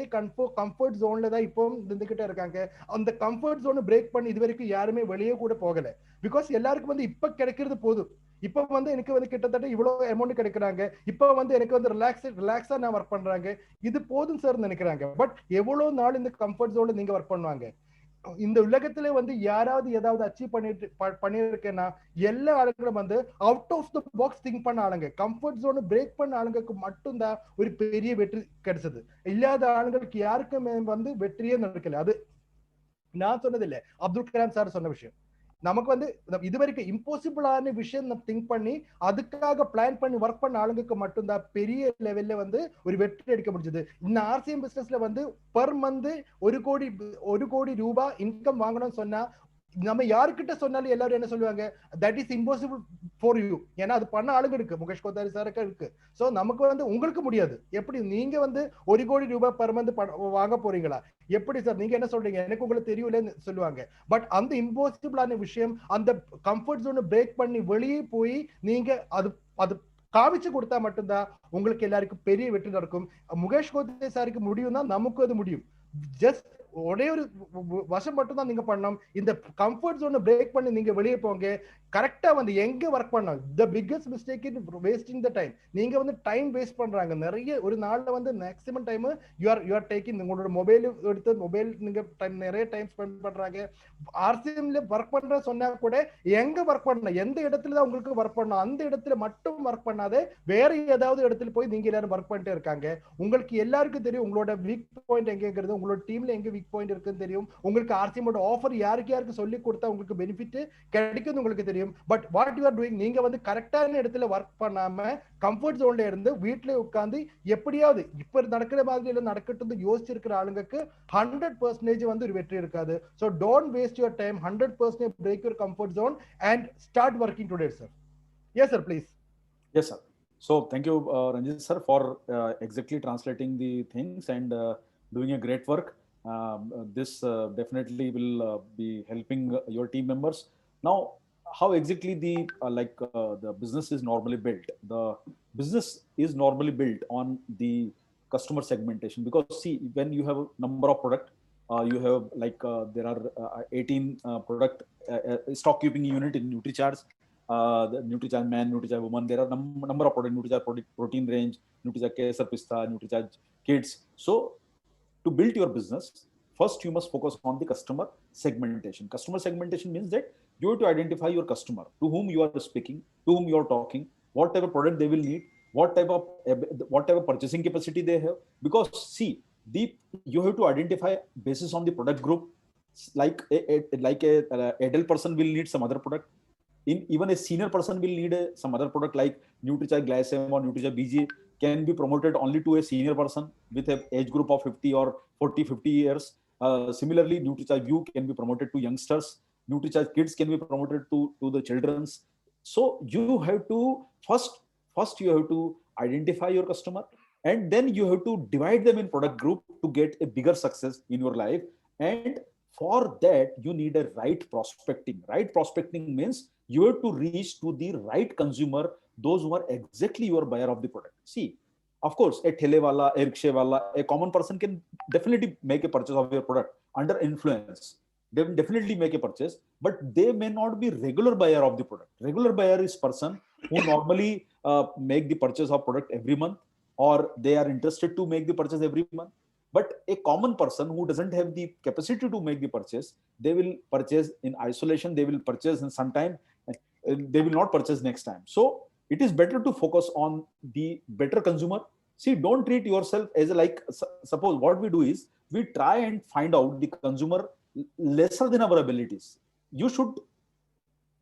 கம்ஃபர்ட் ஜோன்ல தான் இப்பவும் இருந்துகிட்டே இருக்காங்க. அந்த கம்ஃபர்ட் ஜோனை பிரேக் பண்ணி இது வரைக்கும் யாருமே வெளியே கூட போகல. பிகாஸ் எல்லாருக்கும் வந்து இப்ப கிடைக்கிறது போதும். இப்ப வந்து எனக்கு வந்து கிட்டத்தட்ட இவ்வளவு அமௌண்ட் கிடைக்கிறாங்க, இப்ப வந்து எனக்கு வந்து ரிலாக்ஸா நான் ஒர்க் பண்றாங்க, இது போதும் சார் நினைக்கிறாங்க. பட் எவ்வளவு நாள் இந்த கம்ஃபர்ட் ஜோன்ல நீங்க ஒர்க் பண்ணுவாங்க, இந்த உலகத்துல வந்து யாராவது ஏதாவது அச்சீவ் பண்ணிருக்கேன்னா எல்லா ஆளுங்களும் வந்து out of the box think பண்ண ஆளுங்க, கம்ஃபர்ட் ஜோன் பிரேக் பண்ண ஆளுங்களுக்கு மட்டும்தான் ஒரு பெரிய வெற்றி கிடைச்சது. இல்லாத ஆளுங்களுக்கு யாருக்குமே வந்து வெற்றியே நடக்கல. அது நான் சொன்னது இல்ல, அப்துல் கலாம் சார் சொன்ன விஷயம். நமக்கு வந்து இது வரைக்கும் இம்பாசிபிளான விஷயம் நம்ம திங்க் பண்ணி அதுக்காக பிளான் பண்ணி ஒர்க் பண்ண ஆளுங்களுக்கு மட்டும்தான் பெரிய லெவல்ல வந்து ஒரு வெற்றி எடுக்க முடிஞ்சது. இந்த ஆர்சிஎம் பிசினஸ்ல வந்து பர் மந்த் 1 கோடி ரூபாய் இன்கம் வாங்கணும்னு சொன்னா நம்ம யாருக்கிட்ட சொன்னாலும் எல்லாரும் என்ன சொல்லுவாங்க, that is impossible for you. ஏன்னா அது பண்ண ஆளுங்க இருக்கு, முகேஷ் கோத்தாரி சாருக்கு இருக்கு. சோ நமக்கு வந்து உங்களுக்கு முடியாது. எப்படி நீங்க வந்து 1 கோடி ரூபாய் பர் மந்த் வாங்க போறீங்களா? எப்படி சார் நீங்க என்ன சொல்றீங்க, எனக்கு உங்களுக்கு தெரியலன்னு சொல்லுவாங்க. பட் அந்த இம்பாசிபிளான விஷயம், அந்த கம்ஃபர்ட் ஜோனை பிரேக் பண்ணி வெளியே போய் நீங்க அது அது காமிச்சு கொடுத்தா மட்டும்தான் உங்களுக்கு எல்லாருக்கும் பெரிய வெற்றி நடக்கும். முகேஷ் கோத்தாரி சாருக்கு முடியும்னா நமக்கும் அது முடியும். ஜஸ்ட் ஒரே ஒரு வருஷம் மட்டும் தான் நீங்க பண்ணணும். இந்த கம்ஃபர்ட் ஜோனை பிரேக் பண்ணி நீங்க வெளியே போங்க. கரெக்டா வந்து எங்க ஒர்க் பண்ணணும். The biggest mistake in wasting the time. நீங்க வந்து டைம் வேஸ்ட் பண்றாங்க நிறைய. ஒரு நாள்ல வந்து maximum time you are taking, உங்களோட மொபைல் எடுத்து மொபைல் நீங்க நிறைய டைம் ஸ்பெண்ட் பண்றாங்க. ஆர்சிஎம்ல ஒர்க் பண்ற சொன்னா கூட எங்க ஒர்க் பண்ணணும், எந்த இடத்துல தான் உங்களுக்கு ஒர்க் பண்ணணும், அந்த இடத்துல மட்டும் ஒர்க் பண்ணாதே வேற ஏதாவது இடத்துல போய் நீங்க எல்லாரும் ஒர்க் பண்ணிட்டே இருக்காங்க. உங்களுக்கு எல்லாருக்கும் தெரியும் உங்களோட வீக் பாயிண்ட் எங்கிறது, உங்களோட டீம்ல எங்க வீக் பாயிண்ட் இருக்குன்னு தெரியும். உங்களுக்கு ஆர்சிஎமோட ஆஃபர் யாருக்கு யாருக்கு சொல்லி கொடுத்தா உங்களுக்கு பெனிஃபிட் கிடைக்கும் உங்களுக்கு தெரியும். But what you are doing, நீங்க வந்து கரெக்டான இடத்துல ஒர்க் பண்ணாம கம்ஃபர்ட் ஜோன்ல இருந்து வீட்டுல உட்கார்ந்து எப்படியாவது இப்ப நடக்கிற மாதிரி எல்லாம் நடக்கட்டும் யோசிச்சிருக்கிற ஆளுங்களுக்கு 100% வந்து ஒரு வெற்றி இருக்காது. So don't waste your time. 100% break your comfort zone and start working today, sir. Yes, sir, please. Yes, sir. So thank you, Ranjit sir, for exactly translating the things and doing a great work. This definitely will be helping your team members. Now, how exactly the business is normally built? The business is normally built on the customer segmentation, because see, when you have a number of product, you have there are 18 product stock keeping unit in NutriCharge. The NutriCharge Man, NutriCharge Woman, there are number of product, NutriCharge Protein Range, NutriCharge Kesar Pista, NutriCharge Kids. So to build your business, first you must focus on the customer segmentation. Customer segmentation means that you have to identify your customer, to whom you are speaking, to whom you are talking, what type of product they will need, what type of purchasing capacity they have. Because see, you have to identify basis on the product group. Like a adult person will need some other product. Even a senior person will need some other product, like NutriCharge Glycem or NutriCharge BG can be promoted only to a senior person with an age group of 50 or 40-50 years. Similarly, NutriCharge View can be promoted to youngsters. NutriCharge Kids can be promoted to the children's. So you have to first you have to identify your customer, and then you have to divide them in product group to get a bigger success in your life. And for that you need a right prospecting. Right prospecting means you have to reach to the right consumer, those who are exactly your buyer of the product. See, of course, a thele wala, a rickshaw wala, a common person can definitely make a purchase of your product under influence. They will definitely make a purchase, but they may not be regular buyer of the product. Regular buyer is person who normally make the purchase of product every month, or they are interested to make the purchase every month. But a common person who doesn't have the capacity to make the purchase, they will purchase in isolation, they will purchase in some time, they will not purchase next time. So it is better to focus on the better consumer. See, don't treat yourself as suppose what we do is we try and find out the consumer lesser than our abilities. You should,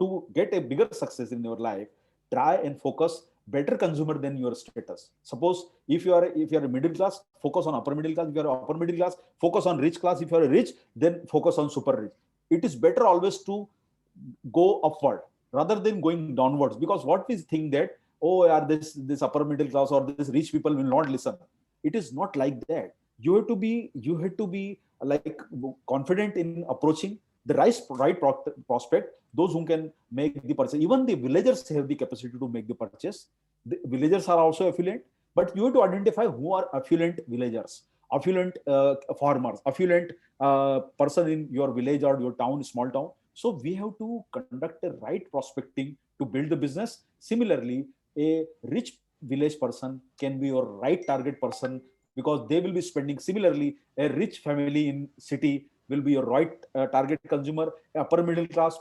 to get a bigger success in your life, try and focus better consumer than your status. Suppose if you are a middle class, focus on upper middle class. If you are upper middle class, focus on rich class. If you are rich, then focus on super rich. It is better always to go upward rather than going downwards, because what we think that, oh yeah, this upper middle class or this rich people will not listen. It is not like that. You have to be like confident in approaching the right prospect, those who can make the purchase. Even the villagers have the capacity to make the purchase. The villagers are also affluent, but you have to identify who are affluent villagers, affluent farmers, affluent person in your village or your town, small town. So we have to conduct a right prospecting to build the business. Similarly, a rich village person can be your right target person, because they will be spending. Similarly, a rich family in city will be your right target consumer, upper middle class,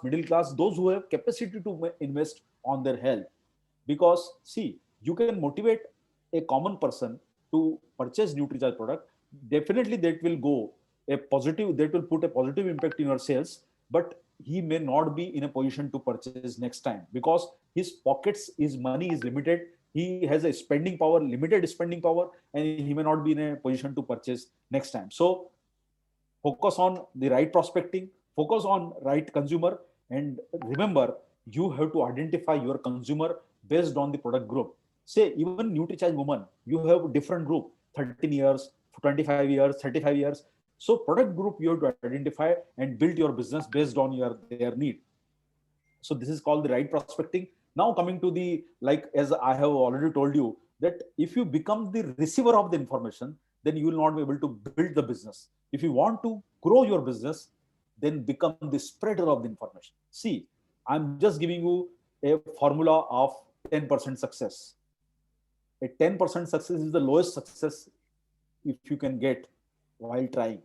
those who have capacity to invest on their health. Because see, you can motivate a common person to purchase NutriCharge product. Definitely that will go a positive, that will put a positive impact in your sales, but he may not be in a position to purchase next time because his pockets, his money is limited. He has a spending power, limited spending power, and he may not be in a position to purchase next time. So focus on the right prospecting, focus on right consumer, and remember, you have to identify your consumer based on the product group. Say even NutriCharge woman, you have different group, 13 years, 25 years, 35 years. So product group you have to identify and build your business based on their need. So this is called the right prospecting. Now coming to the, like as I have already told you, that if you become the receiver of the information, then you will not be able to build the business. If you want to grow your business, then become the spreader of the information. See, I'm just giving you a formula of 10% success. A 10% success is the lowest success if you can get while trying.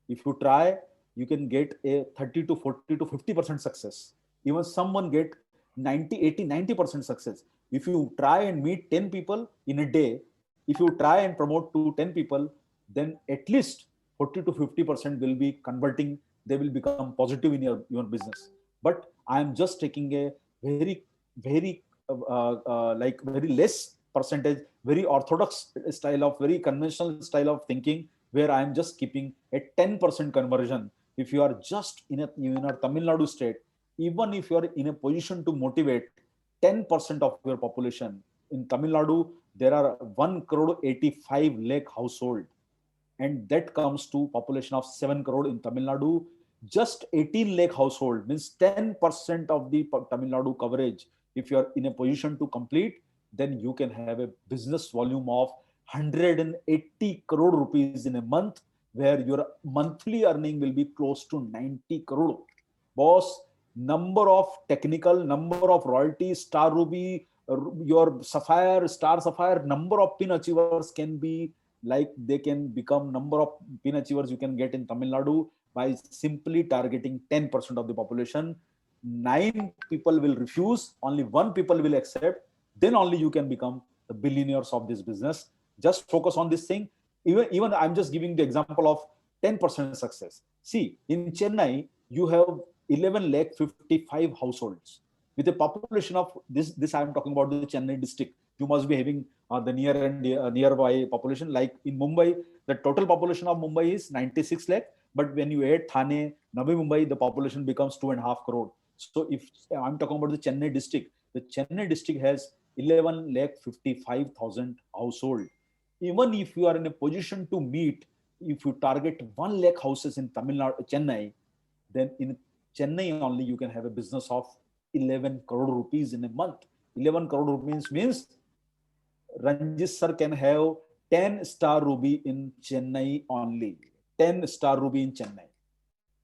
If you try, you can get a 30 to 40 to 50% success. Even someone get 90, 80, 90% success. If you try and meet 10 people in a day, if you try and promote to 10 people, then at least 40 to 50% will be converting. They will become positive in your business. But I am just taking a very, very like very less percentage, very orthodox style of, very conventional style of thinking, where I am just keeping a 10% conversion. If you are just in a Tamil Nadu state, even if you are in a position to motivate 10% of your population in Tamil Nadu, there are 1 crore 85 lakh household, and that comes to population of 7 crore in Tamil Nadu. Just 18 lakh household means 10% of the Tamil Nadu coverage. If you are in a position to complete, then you can have a business volume of 180 crore rupees in a month, where your monthly earning will be close to 90 crore. Boss, number of technical, number of royalties, Star Ruby, your Sapphire, Star Sapphire, number of pin achievers can be, like they can become number of pin achievers you can get in Tamil Nadu by simply targeting 10% of the population. 9 people will refuse, only 1 people will accept, then only you can become the billionaires of this business. Just focus on this thing. Even I'm just giving the example of 10% success. See, in Chennai, you have 11 lakh 55 households with a population of this I'm talking about the Chennai district. You must be having the near and nearby population. Like in Mumbai, the total population of Mumbai is 96 lakh, but when you add Thane, Navi Mumbai, the population becomes 2.5 crore. So if I'm talking about the Chennai district, the Chennai district has 11 lakh 55,000 household. Even if you are in a position to meet, if you target 1 lakh houses in Tamil Nadu, Chennai, then in Chennai only you can have a business of 11 crore rupees in a month. 11 crore rupees means Ranjit sir can have 10 Star Ruby in Chennai only. 10 Star Ruby in Chennai.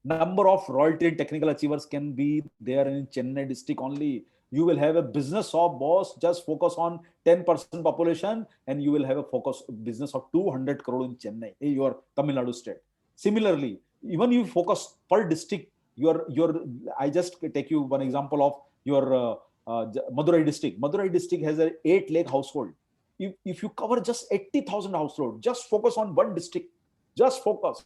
Number of royalty and technical achievers can be there in Chennai district only. You will have a business of, boss, just focus on 10% population and you will have a focus business of 200 crore in Chennai, your Tamil Nadu state. Similarly, even you focus per district, I just take you one example of your Madurai district. Madurai district has a 8 lakh household. If you cover just 80,000 household, just focus on one district, just focus.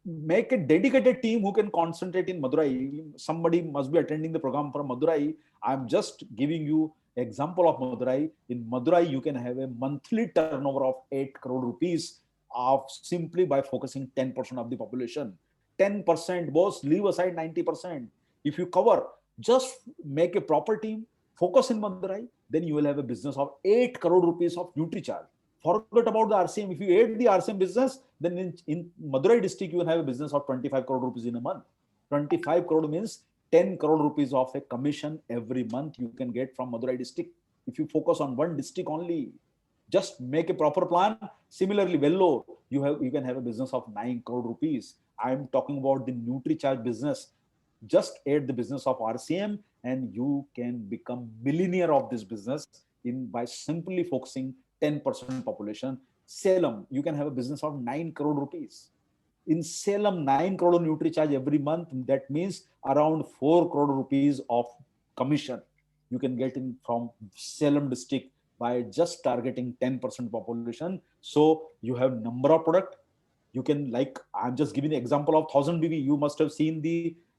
Make a dedicated team who can concentrate in Madurai. Somebody must be attending the program from Madurai. I'm just giving you example of Madurai. In Madurai, you can have a monthly turnover of 8 crore rupees of simply by focusing 10% of the population. 10%, boss, leave aside 90%. If you cover, just make a proper team, focus in Madurai, then you will have a business of 8 crore rupees of NutriCharge. Forget about the RCM. If you add the RCM business, then in Madurai district, you will have a business of 25 crore rupees in a month. 25 crore means 10 crore rupees of a commission every month you can get from Madurai district. If you focus on one district only, just make a proper plan. Similarly, Vellore, you can have a business of 9 crore rupees. I am talking about the NutriCharge business. Just add the business of RCM and you can become millionaire of this business by simply focusing 10% population. Salem, you can have a business of 9 crore rupees. in Salem 9 crore NutriCharge every month. That means around 4 crore rupees of commission you can get in from Salem district by just targeting 10% population. So you have number of product. You can, like, I'm just giving the example of 1000 BV. You must have seen the,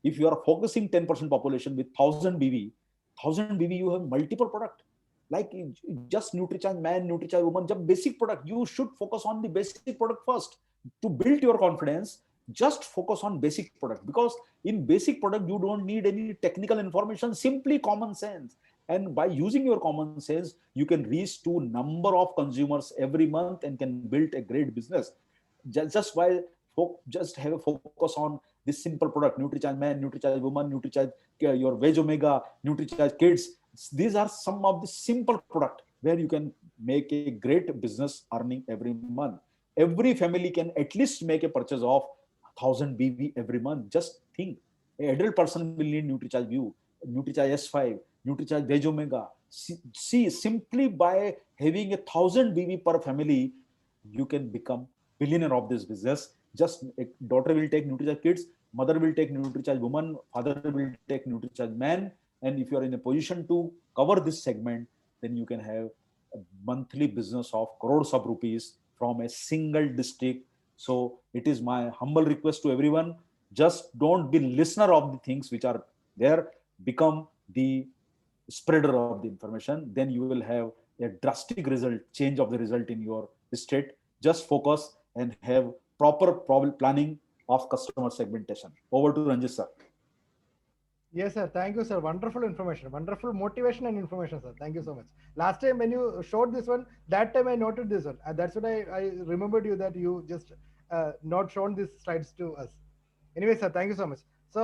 if you are focusing 10% population with 1000 BV, you have multiple product. Like just NutriCharge man, NutriCharge woman, just basic product. You should focus on the basic product first to build your confidence. Just focus on basic product, because in basic product you don't need any technical information, simply common sense. And by using your common sense, you can reach to number of consumers every month and can build a great business. Just by just have a focus on this simple product: NutriCharge man, NutriCharge woman, NutriCharge your Veg Omega, NutriCharge kids. These are some of the simple product where you can make a great business earning every month. Every family can at least make a purchase of 1000 BV every month. Just think, an adult person will need NutriCharge View, NutriCharge S5, NutriCharge Veg Omega. See, simply by having 1000 BV per family, you can become billionaire of this business. Just a daughter will take NutriCharge kids, mother will take NutriCharge woman, father will take NutriCharge man. And if you are in a position to cover this segment, then you can have a monthly business of crores of rupees from a single district. So it is my humble request to everyone, just don't be listener of the things which are there, become the spreader of the information. Then you will have a drastic result, change of the result in your state. Just focus and have proper planning of customer segmentation. Over to Ranjit sir. Yes, sir. Thank you, sir. Wonderful information, wonderful motivation and information, sir. Thank you so much. Last time when you showed this one, that time I noted this one. That's what I remembered you, that you just not shown these slides to us. Anyway, sir, thank you so much. So,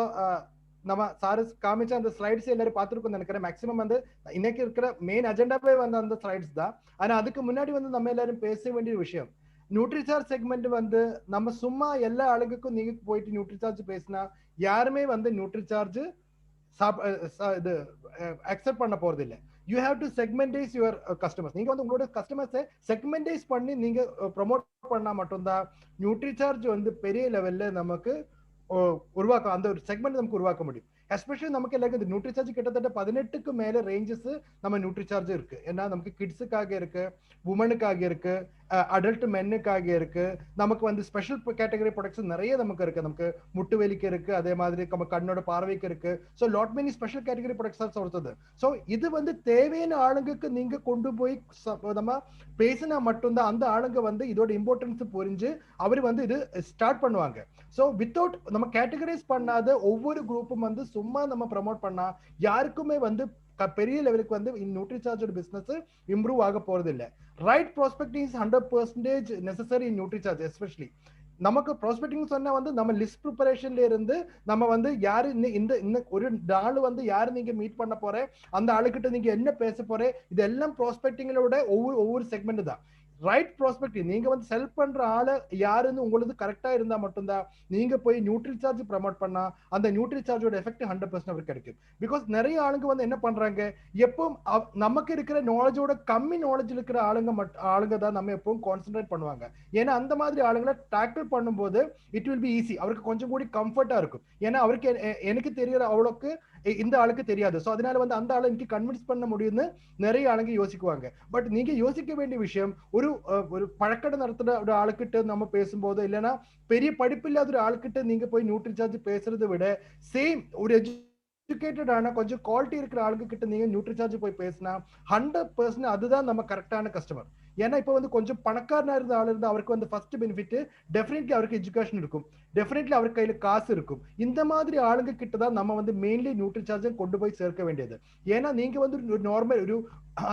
நம்ம sir காமிச்ச அந்த slides எல்லாரும் பார்த்துருக்கோம் நினைக்கிறேன். Maximum வந்து இன்னைக்கு இருக்கிற main அஜெண்டாவே வந்து அந்த ஸ்லைட்ஸ் தான். ஆனா அதுக்கு முன்னாடி வந்து நம்ம எல்லாரும் பேச வேண்டிய விஷயம், நியூட்ரிசார்ஜ் செக்மெண்ட் வந்து நம்ம சும்மா எல்லா ஆளுங்களுக்கும் நீங்க போயிட்டு நியூட்ரிசார்ஜ் பேசினா யாருமே வந்து நியூட்ரிசார்ஜ் இது அக்செப்ட் பண்ண போறது இல்லை. You have to segmentize your customers. நீங்க வந்து உங்களோட கஸ்டமர்ஸை செக்மெண்டைஸ் பண்ணி நீங்க ப்ரொமோட் பண்ணா மட்டும்தான் நியூட்ரிசார்ஜ் வந்து பெரிய லெவல்ல நமக்கு உருவாக்க, அந்த ஒரு செக்மெண்ட் நமக்கு உருவாக்க முடியும். எஸ்பெஷலி நமக்கு எல்லாருக்கும் இந்த நியூட்ரிசார்ஜ் கிட்டத்தட்ட 18க்கு மேல ரேஞ்சஸ் நம்ம நியூட்ரிசார்ஜ் இருக்கு. ஏன்னா நமக்கு கிட்ஸுக்காக இருக்கு, உமனுக்காக இருக்கு, அடல்ட் மென்னுக்காக இருக்கு, நமக்கு வந்து ஸ்பெஷல் கேட்டகரி ப்ராடக்ட்ஸ் நிறைய நமக்கு இருக்கு. நமக்கு முட்டு வலிக்கு இருக்கு, அதே மாதிரி நம்ம கண்ணோட பார்வைக்கு இருக்கு. So lot many special category products சொல்றது. ஸோ இது வந்து தேவையான ஆளுங்களுக்கு நீங்க கொண்டு போய் நம்ம பேசினா மட்டும்தான் அந்த ஆளுங்க வந்து இதோட இம்பார்ட்டன்ஸ் புரிஞ்சு அவர் வந்து இது ஸ்டார்ட் பண்ணுவாங்க. ஸோ வித்தவுட் நம்ம கேட்டகரைஸ் பண்ணாத ஒவ்வொரு குரூப்பும் வந்து சும்மா நம்ம ப்ரமோட் பண்ணா யாருக்குமே வந்து பெரிய லெவலுக்கு வந்து நியூட்ரிசார்ஜோட பிசினஸ் இம்ப்ரூவ் ஆக போறது இல்லை. Right prospecting is 100% necessary in Nutricharge. Especially நமக்கு ப்ராஸ்பெக்டிங் சொன்னா வந்து நம்ம லிஸ்ட் ப்ரிப்பரேஷன்ல இருந்து நம்ம வந்து யாரு இந்த ஒரு நாள் வந்து யாரு நீங்க மீட் பண்ண போற, அந்த ஆளுகிட்ட நீங்க என்ன பேச போற, இதெல்லாம் ப்ராஸ்பெக்டிங்களோட ஒவ்வொரு செக்மெண்ட் தான். ரைட் ப்ராஸ்பெக்டிவ் நீங்க வந்து செல் பண்ற ஆளு யாருன்னு உங்களுக்கு கரெக்டா இருந்தா மட்டும்தான் நீங்க போய் நியூட்ரிசார்ஜ் ப்ரமோட் பண்ணா அந்த நியூட்ரிசார்ஜோட எஃபெக்ட் 100% அவருக்கு கிடைக்கும். பிகாஸ் நிறைய ஆளுங்க வந்து என்ன பண்றாங்க, எப்பவும் நமக்கு இருக்கிற நாலேஜோட கம்மி நாலேஜ் இருக்கிற ஆளுங்க தான் நம்ம எப்பவும் கான்சென்ட்ரேட் பண்ணுவாங்க. ஏன்னா அந்த மாதிரி ஆளுங்களை டேக்கிள் பண்ணும்போது இட் வில் பி ஈஸி, அவருக்கு கொஞ்சம் கூடி கம்ஃபர்ட்டா இருக்கும். ஏன்னா அவருக்கு எனக்கு தெரியற அவ்வளோக்கு இந்த ஆளுக்கு தெரியாது. ஸோ அதனால வந்து அந்த ஆளை எனக்கு கன்வின்ஸ் பண்ண முடியும்னு நிறைய ஆளுங்க யோசிக்குவாங்க. பட் நீங்க யோசிக்க வேண்டிய விஷயம், ஒரு பழக்கடை நடத்துற ஒரு ஆளுக்கிட்ட நம்ம பேசும்போது, இல்லைன்னா பெரிய படிப்பு இல்லாத ஒரு ஆளுக்கிட்ட நீங்க போய் நியூட்ரிசார்ஜ் பேசுறதை விட சேம் ஒரு எஜுகேட்டட் ஆன கொஞ்சம் குவாலிட்டி இருக்கிற ஆளுங்க கிட்ட நீங்க நியூட்ரிசார்ஜ் போய் பேசினா 100% அதுதான் நம்ம கரெக்டான கஸ்டமர். ஏன்னா இப்ப வந்து கொஞ்சம் பணக்காரனா இருந்த ஆள் இருந்தா அவருக்கு வந்து ஃபர்ஸ்ட் பெனிஃபிட் டெஃபினெட்லி அவருக்கு எஜுகேஷன் இருக்கும், டெஃபினெட்லி அவர் கையில காசு இருக்கும். இந்த மாதிரி ஆளுங்க கிட்ட தான் நம்ம வந்து மெயின்லி நியூட்ரிசார்ஜை கொண்டு போய் சேர்க்க வேண்டியது. ஏன்னா நீங்க வந்து ஒரு நார்மல் ஒரு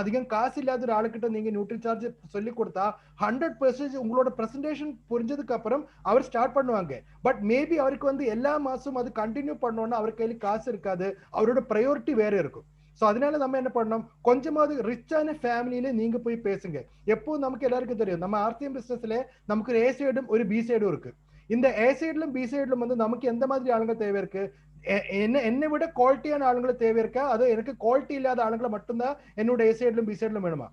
அதிகம் காசு இல்லாத ஒரு ஆளுக்கிட்ட நீங்க நியூட்ரிசார்ஜ் சொல்லி கொடுத்தா 100% உங்களோட பிரசன்டேஷன் புரிஞ்சதுக்கு அப்புறம் அவர் ஸ்டார்ட் பண்ணுவாங்க. பட் மேபி அவருக்கு வந்து எல்லா மாசமும் அது கண்டினியூ பண்ணோம்னா அவர் கையில காசு இருக்காது, அவரோட ப்ரையாரிட்டி வேற இருக்கும். ஸோ அதனால நம்ம என்ன பண்ணோம், கொஞ்சமாவது ரிச்சான ஃபேமிலியில நீங்க போய் பேசுங்க. எப்போ நமக்கு எல்லாருக்கும் தெரியும், நம்ம ஆர்சிஎம் பிசினஸ்ல நமக்கு ஒரு ஏ சைடும் ஒரு பி சைடும் இருக்கு. இந்த ஏ சைட்லும் பி சைட்லும் வந்து நமக்கு எந்த மாதிரி ஆளுங்க தேவை இருக்கு, என்னை விட குவாலிட்டியான ஆளுங்களை தேவை இருக்கா, அது எனக்கு குவாலிட்டி இல்லாத ஆளுங்களை மட்டும்தான் என்னோட ஏ சைட்லும் பி சைட்லும் வேணுமா?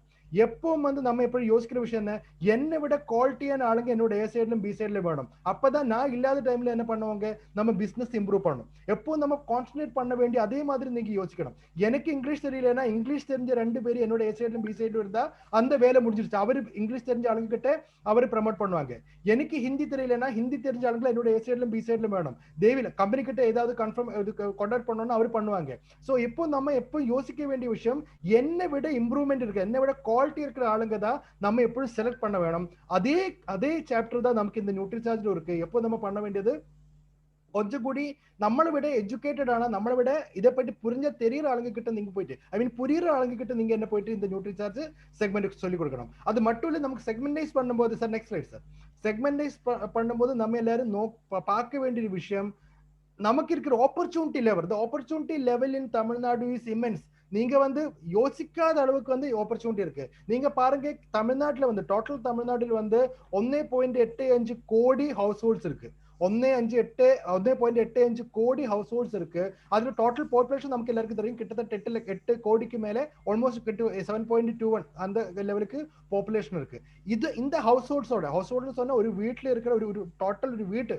எப்பவும் வந்து நம்ம எப்படி யோசிக்கிற விஷயம் என்ன, என்னை விட குவாலிட்டியான ஆளுங்க என்னோட ஏ சைட்லயும் பி சைட்ல வேணும். அப்பதான் நான் இல்லாத டைம்ல என்ன பண்ணுவாங்க, நம்ம பிசினஸ் இம்ப்ரூவ் பண்ணணும். எப்பவும் நம்ம கான்சன்ட்ரேட் பண்ண வேண்டிய அதே மாதிரி நீங்க யோசிக்கணும். எனக்கு இங்கிலீஷ் தெரியலன்னா இங்கிலீஷ் தெரிஞ்ச 2 பேர் என்னோட ஏ சைட்லயும் பி சைட்லயும் இருந்தா அந்த வேலை முடிஞ்சிருச்சு. அவரு இங்கிலீஷ் தெரிஞ்ச ஆளுங்க கிட்ட அவரு ப்ரமோட் பண்ணுவாங்க. எனக்கு ஹிந்தி தெரியலன்னா ஹிந்தி தெரிஞ்ச ஆளுங்க என்னோட ஏ சைட்லயும் பி சைட்லயும் வேணும். தேவில கம்பெனி கிட்ட ஏதாவது கன்ஃபார்ம் கான்டாக்ட் பண்ணணும்னா அவரு பண்ணுவாங்க. சோ இப்போ நம்ம எப்போ யோசிக்க வேண்டிய விஷயம், என்னை விட இம்ப்ரூவ்மெண்ட் இருக்கு, என்னை விட குவாலிட்டி இருக்கிற ஆளுங்க தான் நம்ம எப்பவும் செலக்ட் பண்ண வேணும். அதே அதே சாப்டர் தான் நமக்கு இந்த நியூட்ரிசார்ஜ்ல இருக்கு. எப்போ நம்ம பண்ண வேண்டியது, கொஞ்சம் கூடி நம்மளை விட எஜுகேட்டட் ஆனா நம்மளை விட இதை பற்றி புரிஞ்ச தெரியற ஆளுங்க கிட்ட நீங்க போயிட்டு புரியுற ஆளுங்க கிட்ட நீங்க என்ன போயிட்டு இந்த நியூட்ரிசார்ஜ் செக்மெண்ட் சொல்லி கொடுக்கணும். அது மட்டும் இல்ல, நமக்கு செக்மெண்டைஸ் பண்ணும்போது சார், நெக்ஸ்ட் ரைட் சார், செக்மெண்டைஸ் பண்ணும்போது நம்ம எல்லாரும் பார்க்க வேண்டிய விஷயம், நமக்கு இருக்கிற opportunity level, the opportunity level in Tamil Nadu is immense. நீங்க வந்து யோசிக்காத அளவுக்கு வந்து ஆப்பர்ச்சுனிட்டி இருக்கு. நீங்க பாருங்க, தமிழ்நாட்டுல வந்து டோட்டல் தமிழ்நாட்டில் வந்து 1.85 கோடி ஹவுஸ் ஹோல்ட்ஸ் இருக்கு. 1.85 கோடி ஹவுஸ் ஹோல்ட்ஸ் இருக்கு. அதுல டோட்டல் பாப்புலேஷன் நமக்கு எல்லாருக்கும் தெரியும், கிட்டத்தட்ட 8 கோடிக்கு மேல, ஆல்மோஸ்ட் 7.21 அந்த லெவலுக்கு பாப்புலேஷன் இருக்கு. இது இந்த ஹவுஸ் ஹோல்ட்ஸ் சொன்னா ஒரு வீட்டுல இருக்கிற ஒரு டோட்டல் ஒரு வீட்டு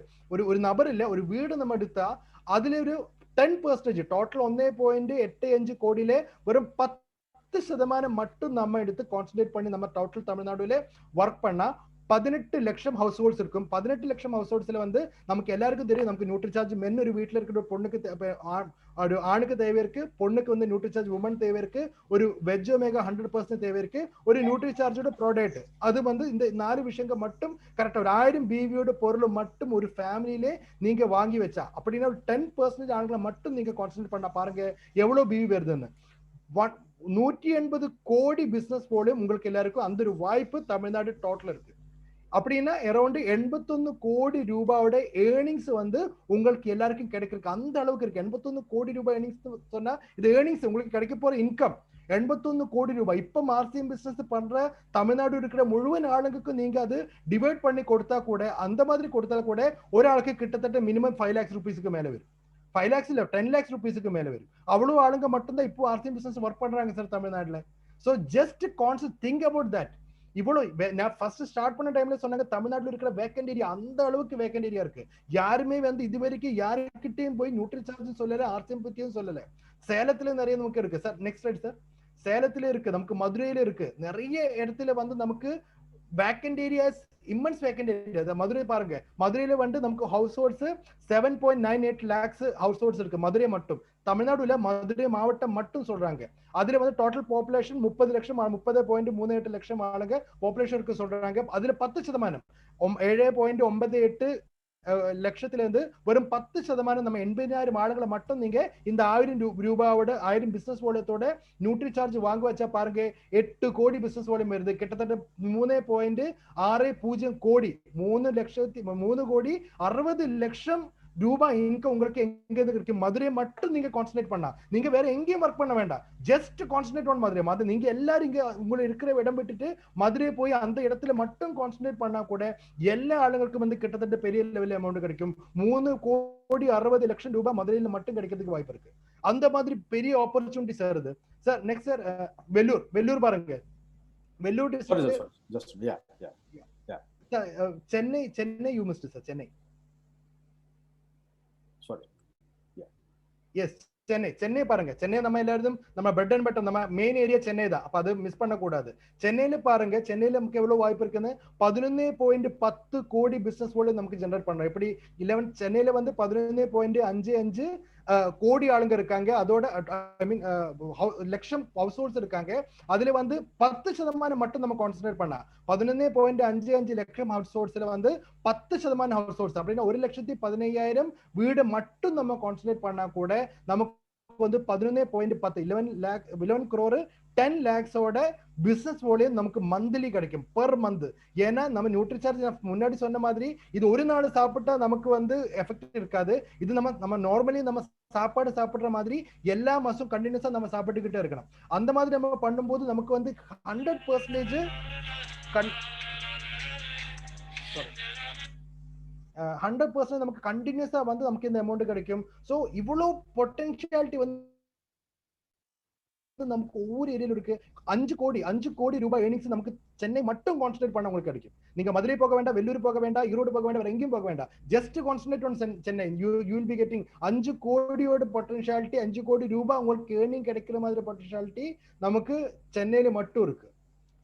ஒரு நபர் இல்ல, ஒரு வீடு நம்ம எடுத்தா அதுல ஒரு 10% டோட்டல் 1.85 கோடியில வெறும் 10% மட்டும் நம்ம எடுத்து கான்சென்ட்ரேட் பண்ணி நம்ம டோட்டல் தமிழ்நாடுல ஒர்க் பண்ணா 18 லட்சம் ஹவுஸ் ஹோல்ட்ஸ் இருக்கும். 18 லட்சம் ஹவுஸ் ஹோல்ட்ஸ்ல வந்து நமக்கு எல்லாருக்கும் தெரியும், நமக்கு நியூட்ரிசார்ஜ் மென் ஒரு வீட்டுல இருக்கிற ஒரு பொண்ணுக்கு ஆணுக்கு தேவை இருக்கு, பொண்ணுக்கு வந்து நியூட்ரிசார்ஜ் உமன் தேவை இருக்கு, ஒரு வெஜ் ஒமேகா 100% தேவை இருக்கு, ஒரு நியூட்ரிசார்ஜோட ப்ராடக்ட். அது வந்து இந்த 4 விஷயங்கள் மட்டும் கரெக்டா ஒரு 1000 பிவியோட பொருள் மட்டும் ஒரு ஃபேமிலியிலே நீங்க வாங்கி வச்சா, அப்படின்னா ஒரு 10% ஆண்களை மட்டும் நீங்க கான்சென்ட்ரேட் பண்ண பாருங்க எவ்வளவு பிவி வருதுன்னு. 180 கோடி பிசினஸ் போல உங்களுக்கு எல்லாருக்கும் அந்த ஒரு வாய்ப்பு தமிழ்நாடு டோட்டல் இருக்கு. அப்படின்னா அரௌண்ட் 81 கோடி ரூபாயோட ஏர்னிங்ஸ் வந்து உங்களுக்கு எல்லாருக்கும் கிடைக்கிறதுக்கு அந்த அளவுக்கு இருக்கு. 81 கோடி ரூபாய் ஏர்னிங்ஸ் சொன்னா இது ஏர்னிங்ஸ் உங்களுக்கு கிடைக்க போற இன்கம் 81 கோடி ரூபாய். இப்ப மார்சியம் பிசினஸ் பண்ற தமிழ்நாடு இருக்கிற முழுவன் ஆளுங்களுக்கு நீங்க அது டிவைட் பண்ணி கொடுத்தா கூட, அந்த மாதிரி கொடுத்தா கூட ஒரு ஆளுக்கு கிட்டத்தட்ட மினிமம் 5 lakhs rupeesக்கு மேல வரும். 5 lakhs இல்ல 10 lakhs rupeesக்கு மேல வரும். அவ்வளவு ஆளுங்க மட்டும்தான் இப்போ ஆர்சிஎம் பிசினஸ் ஒர்க் பண்றாங்க சார் தமிழ்நாட்டுல. So just concept think about that. இவ்வளவு நான் ஃபர்ஸ்ட் ஸ்டார்ட் பண்ண டைம்ல சொன்னாங்க தமிழ்நாட்டுல இருக்கிற வேக்கண்ட் ஏரியா அந்த அளவுக்கு வேக்கண்ட் ஏரியா இருக்கு. யாருமே வந்து இது வரைக்கும் யாருக்கிட்டையும் போய் நியூட்ரிசார்ஜ் சொல்லல, ஆர்சிஎம் பத்தியும் சொல்லல. சேலத்துல நிறைய நமக்கு இருக்கு சார். Next right sir. சேலத்துல இருக்கு, நமக்கு மதுரையில இருக்கு, நிறைய இடத்துல வந்து நமக்கு vacant areas immense vacant area. Madurai பாருங்க, மதுரையில வந்து நமக்கு house holds 7.98 lakhs house holds இருக்கு மதுரை மட்டும். தமிழ்நாடுல மதுரை மாவட்டம் மட்டும் சொல்றாங்க. அதுல வந்து டோட்டல் பாப்புலேஷன் 30 லட்சம் 30.38 லட்சம் ஆளுங்க பாப்புலேஷன் இருக்கு சொல்றாங்க. அதுல 10% 7.98 லட்சத்துல இருந்து வெறும் 10% நம்ம 80,000 ஆளுங்களை மட்டும் நீங்க இந்த 1000 ரூபாயோட 1000 பிசினஸ் வால்யூத்தோட நியூட்ரிசார்ஜ் வாங்க வச்சா பாருங்க 8 கோடி பிசினஸ் வால்யூம் வருது. கிட்டத்தட்ட 3.60 கோடி 3 கோடி 60 லட்சம் ரூபாய் இன்கம் உங்களுக்கு எங்க இருக்கு. மதுரை மட்டும் நீங்க கான்சென்ட்ரேட் பண்ணா, நீங்க வேற எங்கேயும் ஒர்க் பண்ண வேண்டாம். Just concentrate on Madurai. நீங்க எல்லாரும் இங்க உங்களை இருக்கிற இடம் விட்டுட்டு மதுரை போய் அந்த இடத்துல மட்டும் கான்சென்ட்ரேட் பண்ணா கூட எல்லா ஆளுங்களுக்கும் வந்து கிட்டத்தட்ட பெரிய லெவல் அமௌண்ட் கிடைக்கும். 3 கோடி 60 லட்சம் ரூபாய் மதுரையில மட்டும் கிடைக்கிறதுக்கு வாய்ப்பு இருக்கு. அந்த மாதிரி பெரிய ஆப்பர்ச்சுனிட்டி சார் இது. சார் நெக்ஸ்ட் சார், வெள்ளூர் பாருங்க. Vellore Chennai you missed sir. Chennai பாருங்க. சென்னை நம்ம எல்லாரும் நம்ம பிரெட் அண்ட் பட்டர், நம்ம மெயின் ஏரியா சென்னை தான். அப்ப அது மிஸ் பண்ண கூடாது. சென்னையில பாருங்க, சென்னையில நமக்கு எவ்வளவு வாய்ப்பு இருக்குன்னு 11.10 கோடி பிசினஸ் போல நமக்கு ஜெனரேட் பண்றோம். எப்படி 11 சென்னையில வந்து 11.55 கோடி ஆளுங்க இருக்காங்க. அதோட ஐ மீன் லட்சம் ஹவுஸ் ஹோல்ட்ஸ் இருக்காங்க. அதுல வந்து 10% மட்டும் நம்ம கான்சென்ட்ரேட் பண்ணா 11.55 லட்சம் ஹவுஸ் ஹோல்ட்ஸ்ல வந்து 10% ஹவுஸ் ஹோல்ட்ஸ் அப்படின்னா 1,15,000 வீடு மட்டும் நம்ம கான்சென்ட்ரேட் பண்ணா கூட நமக்கு வந்து 11.10 11 crore 10 lakhs பிசினஸ் வால்யூம் நமக்கு மந்த்லி கிடைக்கும், பெர் மந்த். ஏன்னா நம்ம நியூட்ரிசார்ஜ் முன்னாடி சொன்ன மாதிரி இது ஒரு நாள் சாப்பிட்டா நமக்கு வந்து எஃபெக்ட் இருக்காது. இது நம்ம நார்மலி நம்ம சாப்பாடு சாப்பிடுற மாதிரி எல்லா மாசம் கண்டினியூஸா நம்ம சாப்பிட்டுக்கிட்டே இருக்கணும். அந்த மாதிரி நம்ம பண்ணும்போது நமக்கு வந்து 100% 100% நமக்கு கண்டினியூஸா வந்து நமக்கு இந்த அமௌண்ட் கிடைக்கும். சோ இவ்வளவு பொட்டன்ஷியாலிட்டி வந்து நமக்கு ஒவ்வொரு ஏரியால இருக்கு 5 கோடி ரூபாய் ஏர்னிங்ஸ் நமக்கு சென்னை மட்டும் கான்சென்ட்ரேட் பண்ண உங்களுக்கு கிடைக்கும். நீங்க மதுரை போக வேண்டாம், வெள்ளூர் போக வேண்டாம், ஈரோடு போக வேண்டாம், வேற எங்கேயும் போக வேண்டாம். Just concentrate on Chennai. You will be getting 5 கோடியோட பொட்டன்ஷியாலிட்டி, 5 கோடி ரூபாய் உங்களுக்கு ஏர்னிங் கிடைக்கிற மாதிரி பொட்டன்ஷியாலிட்டி நமக்கு சென்னையில மட்டும் இருக்கு.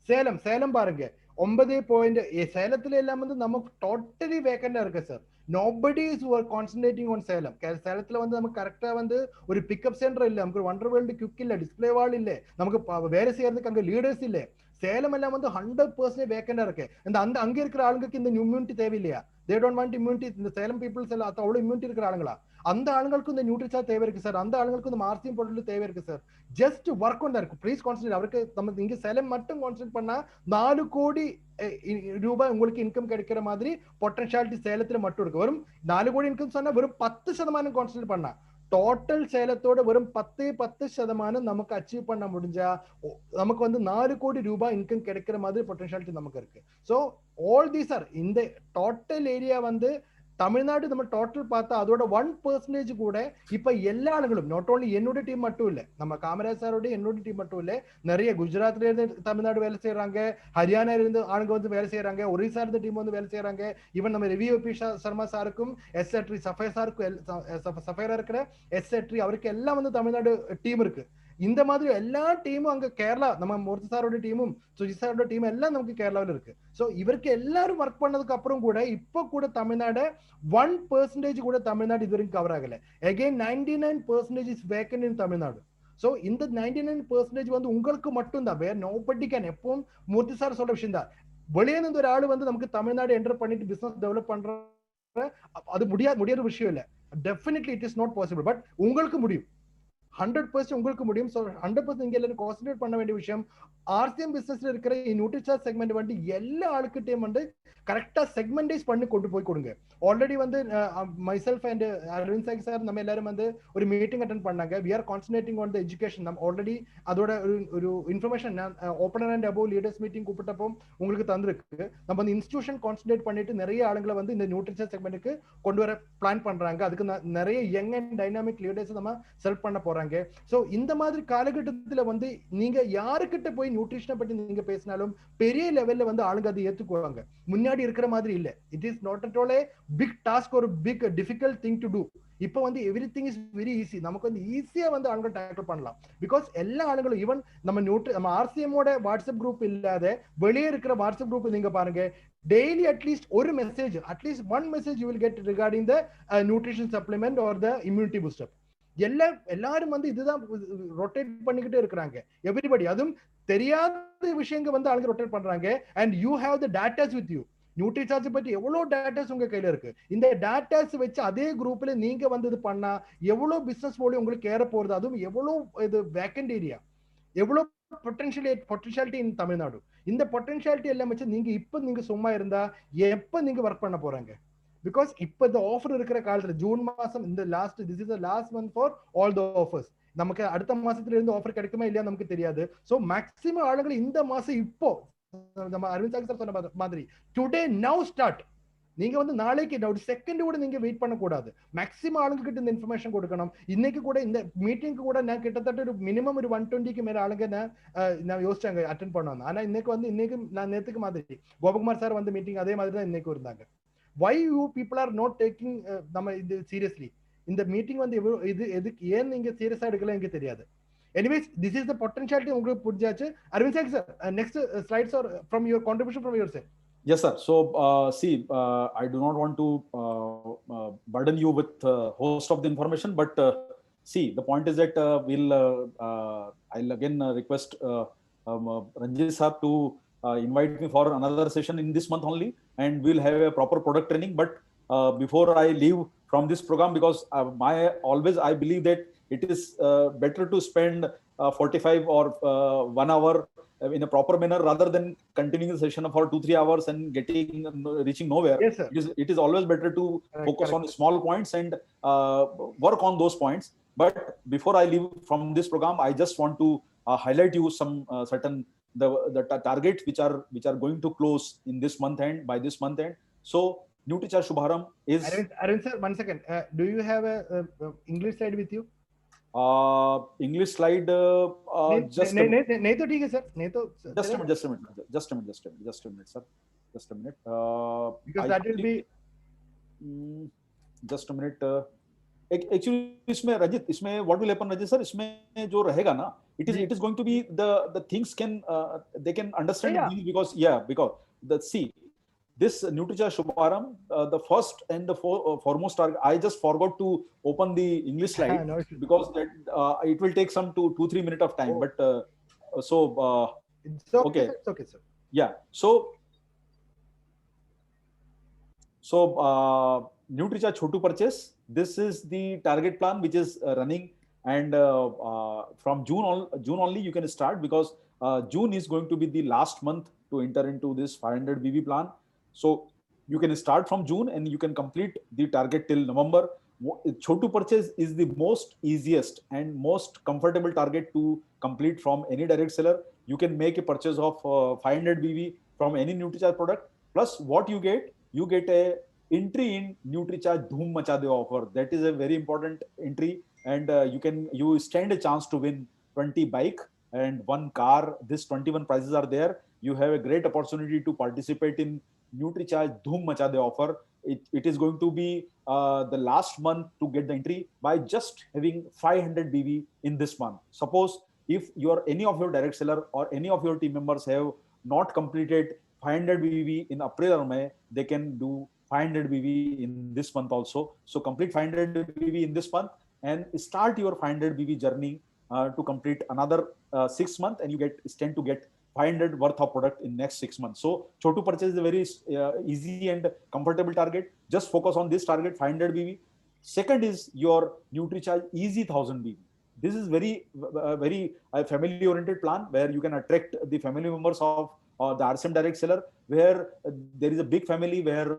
சேலம் பாருங்க 9 சேலத்துல எல்லாம் வந்து நமக்கு டோட்டலி வேக்கண்டா இருக்கு sir. nobody is concentrating on சேலத்துல வந்து நமக்கு கரெக்டா வந்து ஒரு பிக்கப் சென்டர் இல்ல, நமக்கு வண்டர் வேர்ல்டு குவிக் இல்ல, டிஸ்பிளே வால் இல்ல, நமக்கு வேலை செய்யறதுக்கு அங்க லீடர்ஸ் இல்ல. சேலம் எல்லாம் வந்து 100% வேக்கண்டா இருக்கு. அந்த அங்க இருக்கிற ஆளுங்களுக்கு இந்த இம்யூனிட்டி தேவையில்லையா? They don't want immunity. இந்த சேலம் பீப்புள்ஸ் எல்லாம் அவ்வளவு இம்யூனிட்டி இருக்கிற ஆளுங்களா? அந்த ஆளுங்களுக்கு இந்த நியூட்ரிசார்ஜ் தேவை இருக்கு சார். அந்த ஆளுங்களுக்கு இந்த மார்சியம் பொருள் தேவை இருக்கு சார். ஜஸ்ட் ஒர்க் ஆன் இருக்கு. Please concentrate. அவருக்கு நம்ம இங்க சேலம் மட்டும் கான்சென்ட்ரேட் பண்ணா 4 கோடி ரூபாய் உங்களுக்கு இன்கம் கிடைக்கிற மாதிரி பொட்டன்ஷியாலிட்டி சேலத்துல மட்டும் இருக்கு. வெறும் 4 கோடி இன்கம் சொன்னா வெறும் 10% கான்சென்ட்ரேட் பண்ணா டோட்டல் சேலத்தோட வெறும் 10% நமக்கு அச்சீவ் பண்ண முடிஞ்சா நமக்கு வந்து 4 கோடி ரூபாய் இன்கம் கிடைக்கிற மாதிரி பொட்டன்ஷியாலிட்டி நமக்கு இருக்கு. ஸோ ஆல் தீஸ் ஆர் இந்த டோட்டல் ஏரியா வந்து தமிழ்நாடு நம்ம டோட்டல் பார்த்தா அதோட 1% கூட இப்ப எல்லா ஆளுங்களும் நாட் ஓன்லி என்னோட டீம் மட்டும் இல்ல, நம்ம காமராஜ் சாரோட என்னோட டீம் மட்டும் இல்ல, நிறைய குஜராத்ல இருந்து தமிழ்நாடு வேலை செய்யறாங்க, ஹரியானால இருந்து ஆளுங்க வந்து வேலை செய்யறாங்க, ஒரிசா இருந்த டீம் வந்து வேலை செய்யறாங்க. ஈவன் நம்ம ரவி சர்மா சாருக்கும் எஸ்எட்ரி சஃபையா சாருக்கும் சஃபையா இருக்கிற எஸ்எட்ரி அவருக்கு எல்லாம் வந்து தமிழ்நாடு டீம் இருக்கு. இந்த மாதிரி எல்லா டீமும் அங்க கேரளா, நம்ம மூர்த்தி சாரோட டீமும் சுஜித் சாரோட டீம் எல்லாம் நமக்கு கேரளாவில் இருக்கு. ஸோ இவருக்கு எல்லாரும் ஒர்க் பண்ணதுக்கு அப்புறம் கூட இப்ப கூட தமிழ்நாடு 1% கூட தமிழ்நாடு இது வரைக்கும் கவர் ஆகல. Again 99% is vacant in Tamil Nadu. So இந்த 99% வந்து உங்களுக்கு மட்டும் தான், வேற நோபடி கேன். எப்பவும் மூர்த்தி சார் சொல்ற விஷயம் தான், வெளியே இருந்து ஒரு ஆளு வந்து நமக்கு தமிழ்நாடு என்டர் பண்ணிட்டு பிசினஸ் டெவலப் பண்ற அது முடியாத விஷயம் இல்ல. Definitely it is not possible. But உங்களுக்கு முடியும், 100% உங்களுக்கு முடியும். ஸோ 100% இங்க எல்லாரும் கான்சென்ட்ரேட் பண்ண வேண்டிய விஷயம், ஆர்சிஎம் பிசினஸ்ல இருக்கிற நியூட்ரிசார்ஜ் செக்மெண்ட் வந்து எல்லா ஆளுக்கிட்டையும் வந்து கரெக்டா செக்மெண்டைஸ் பண்ணி கொண்டு போய் கொடுங்க. ஆல்ரெடி வந்து மைசெல்ஃப் அண்ட் அரவிந்த் சாகி சார் நம்ம எல்லாரும் வந்து ஒரு மீட்டிங் அட்டென்ட் பண்ணாங்க. We are concentrating on the education. நம்ம ஆல்ரெடி அதோட ஒரு information opener and above leaders meeting கூப்பிட்டப்போ உங்களுக்கு தந்திருக்கு. நம்ம வந்து இன்ஸ்டிடியூஷன் கான்சென்ட்ரேட் பண்ணிட்டு நிறைய ஆளுங்களை வந்து இந்த நியூட்ரிசார்ஜ் செக்மெண்ட்டுக்கு கொண்டு வர பிளான் பண்றாங்க. அதுக்கு நிறைய யங் அண்ட் டைனாமிக் லீடர்ஸ் நம்ம செலக்ட் பண்ண போறாங்க. சோ இந்த மாதிரி காலகட்டத்துல வந்து நீங்க யாருக்கிட்ட போய் நியூட்ரிஷனை பத்தி நீங்க பேசினாலும் பெரிய லெவல்ல வந்து ஆளுங்க அதை ஏத்துக்குவாங்க. முன்னாடி இருக்கிற மாதிரி இல்ல. It is not at all a big task ஒரு big difficult thing to do. இப்போ வந்து எவ்ரிதிங் இஸ் வெரி ஈஸி. நமக்கு வந்து ஈஸியா வந்து ஆளுங்க டேக்கிள் பண்ணலாம். பிகாஸ் எல்லா ஆளுங்களும் ஈவன் நம்ம ஆர்சிஎம்மோட வாட்ஸ்அப் குரூப் இல்லாத வெளியே இருக்கிற வாட்ஸ்அப் குரூப் நீங்க பாருங்க, டெய்லி அட்லீஸ்ட் ஒரு message, at least one message you will get regarding the nutrition supplement R the immunity booster. எல்லாரும் வந்து இதுதான் ரொட்டேட் பண்ணிக்கிட்டே இருக்கிறாங்க எவ்ரிபடி. அதுவும் தெரியாத விஷயங்கள் வந்து ஆளுங்க ரொட்டேட் பண்றாங்க. And you have the datas with you. Nutricharge பத்தி எவ்வளவு டேட்டாஸ் உங்க கையில இருக்கு. இந்த டேட்டாஸ் வச்சு அதே குரூப்ல நீங்க வந்து இது பண்ணா எவ்வளவு பிசினஸ் போலியோ உங்களுக்கு ஏற போறது, அதுவும் எவ்வளவு இது வேக்கண்ட் ஏரியா, எவ்வளவு பொட்டன்ஷியாலிட்டி இன் தமிழ்நாடு. இந்த பொட்டன்ஷியாலிட்டி எல்லாம் வச்சு நீங்க சும்மா இருந்தா எப்ப நீங்க ஒர்க் பண்ண போறாங்க? பிகாஸ் இப்ப இந்த ஆஃபர் இருக்கிற காலத்துல ஜூன் மாசம் இந்த this is the last month for all the offers. நமக்கு அடுத்த மாசத்துல இருந்து ஆஃபர் கிடைக்குமா இல்லையா நமக்கு தெரியாது. சோ மேக்ஸிமம் ஆளுங்க இந்த மாசம் இப்போ நம்ம அரவிந்த் சாகி சார் சொன்ன மாதிரி டுடே நவ் ஸ்டார்ட். நீங்க வந்து நாளைக்கு ஒரு செகண்ட் கூட நீங்க வெயிட் பண்ண கூடாது. மேக்ஸிமம் ஆளுங்க கிட்ட இந்த இன்ஃபர்மேஷன் கொடுக்கணும். இன்னைக்கு கூட இந்த மீட்டிங்க்கு கூட நான் கிட்டத்தட்ட ஒரு மினிமம் ஒரு 120க்கு மேல ஆளுங்க நான் யோசிச்சாங்க அட்டென்ட் பண்ணணும். ஆனா இன்னைக்கு நான் நேத்துக்கு மாதிரி கோபகுமார் சார் வந்து மீட்டிங் அதே மாதிரி தான் இன்னைக்கு இருந்தாங்க. why you people are not taking நம்ம இது seriously? இந்த மீட்டிங் வந்து இது எதுக்கு ஏன் நீங்க சீரியஸா எடுக்கல எனக்கு தெரியாது. anyways this is the potentiality உங்களுக்கு புரிஞ்சாச்சு. Arvind sir next slides or from your contribution from your side. Yes sir. So see I do not want to burden you with host of the information, but see the point is that I'll again request Ranjit sir to invite me for another session in this month only, and we'll have a proper product training. But before I leave from this program, because I believe that it is better to spend 45 or 1 hour in a proper manner rather than continuing the session for 2-3 hours and reaching nowhere. Yes, sir. It is always better to focus on small points and work on those points. But before I leave from this program, I just want to highlight you some certain the targets which are going to close in this month end, by this month end. So NutriCharge Shubharam is Arvind sir, 1 second. Do you have a English slide with you? English slide. Just a नहीं minute. नहीं नहीं तो ठीक है sir, नहीं तो Just a चलेगा, minute. Just a minute. Just a minute. Just a minute. Just a minute, sir. Just a minute. because I that will think. be Just a minute. Actually, इसमें रजित, इसमें what will happen, Rajit sir, इसमें जो रहेगा ना, it is going to be the things can they can understand yeah. because because the see this Nutrija Shubharam, the first and the foremost target. I just forgot to open the English slide No issue. because that it will take some 2-3 minutes of time. But so It's okay, okay, sir. It's okay, sir. yeah. So Nutrija Chotu purchase. This is the target plan which is running, and from June only you can start, because June is going to be the last month to enter into this 500 BV plan. So you can start from June and you can complete the target till November. Chotu purchase is the most easiest and most comfortable target to complete from any direct seller. You can make a purchase of 500 BV from any Nutricharge product. Plus, what you get a entry in NutriCharge Dhoom Macha De offer. That is a very important entry, and you stand a chance to win 20 bike and 1 car. This 21 prizes are there. You have a great opportunity to participate in NutriCharge Dhoom Macha De offer. It is going to be the last month to get the entry by just having 500 BV in this month. Suppose if any of your direct seller or any of your team members have not completed 500 BV in April or May, they can do 500 BV in this month also. So complete 500 BV in this month and start your 500 BV journey to complete another 6 months, and you stand to get 500 worth of product in next 6 months. So Chotu purchase is a very easy and comfortable target. Just focus on this target, 500 BV. Second is your NutriCharge Easy 1000 BV. This is very family oriented plan where you can attract the family members of the RCM direct seller, where there is a big family where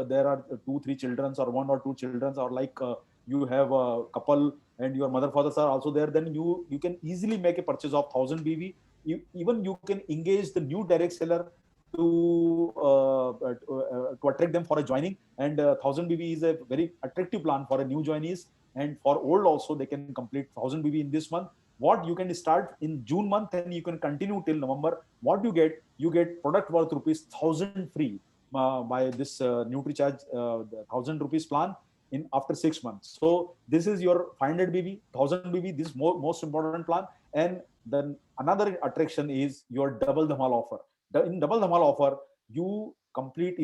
there are 2-3 children or 1 or 2 children, or you have a couple and your mother fathers are also there. Then you can easily make a purchase of 1000 BV. Even you can engage the new direct seller to attract them for a joining, and 1000 BV is a very attractive plan for a new joinees, and for old also they can complete 1000 BV in this month. What you can start in June month and you can continue till November. What you get product worth ₹1000 free by this NutriCharge 1000 rupees plan in after 6 months. So this is your 500 BV, 1000 BV, this most important plan. And then another attraction is your double Dhamal offer. In double Dhamal offer, if you complete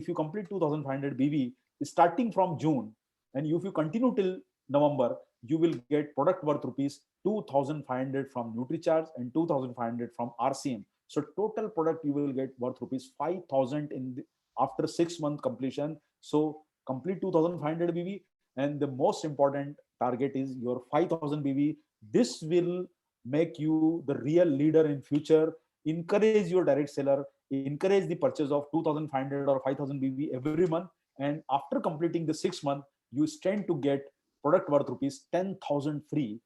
2500 BV starting from June, and if you continue till November, you will get product worth ₹2500 from NutriCharge and 2500 from RCM. So total product you will get worth ₹5000 after 6 month completion. So complete 2500 BV, and the most important target is your 5000 BV. This will make you the real leader in future. Encourage your direct seller, encourage the purchase of 2500 or 5000 BV every month, and after completing the 6 month, you stand to get product worth ₹10,000 free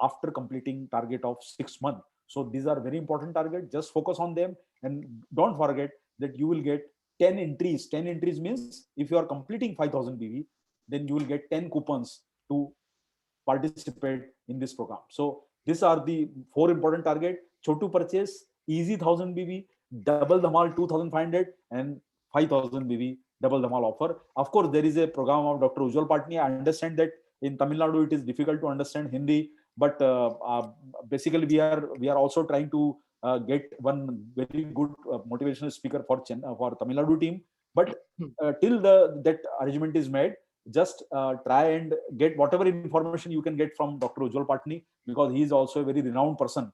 after completing target of 6 months. So these are very important targets. Just focus on them, and don't forget that you will get 10 entries. 10 entries means if you are completing 5000 BV, then you will get 10 coupons to participate in this program. So these are the 4 important target: Chotu purchase, easy 1000 BV, double Dhamal 2500, and 5000 BV double Dhamal offer. Of course, there is a program of Dr. Ujjwal Patni. I understand that in Tamil Nadu it is difficult to understand Hindi, but basically we are also trying to get one very good motivational speaker for Tamil Nadu team. But till that arrangement is made, just try and get whatever information you can get from Dr. Ujjwal Patni, because he is also a very renowned person.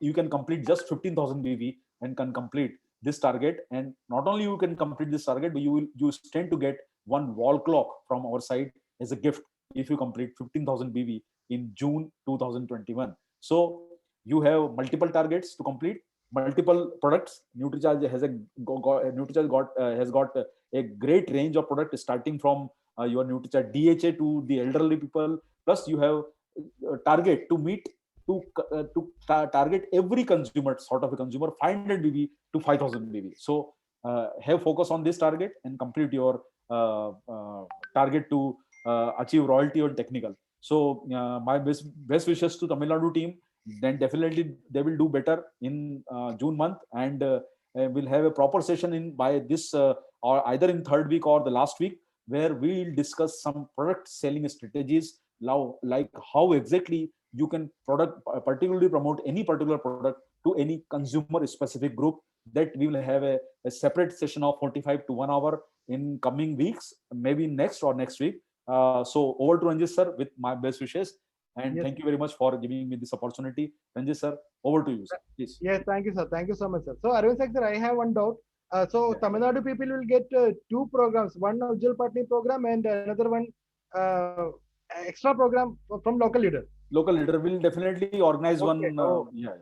You can complete just 15,000 BV and can complete this target. And not only you can complete this target, but you stand to get one wall clock from our side as a gift if you complete 15,000 BV in June 2021. So you have multiple targets to complete, multiple products. NutriCharge has got a great range of products starting from your NutriCharge DHA to the elderly people. Plus, you have target to meet target every consumer, sort of a consumer, 500 BV to 5000 BV. So have focus on this target and complete your target to achieve royalty on technical. So my best wishes to Tamil Nadu team. Then definitely they will do better in June month, and we'll have a proper session in by this or either in third week or the last week, where we'll discuss some product selling strategies, like how exactly you can particularly promote any particular product to any consumer specific group. That we will have a separate session of 45 to 1 hour in coming weeks, maybe next or next week. So over to Ranjit sir with my best wishes, and Yes. thank you very much for giving me this opportunity. Ranjit sir, over to you, sir, please. Yes, thank you, sir. Thank you so much, sir. So, Arvind sir, I have one doubt. So, Yeah. Tamil Nadu people will get two programs, one Ujjwal Patni program and another one uh, extra program from local leader. Local leader will definitely organize Okay. one. Oh, Yeah.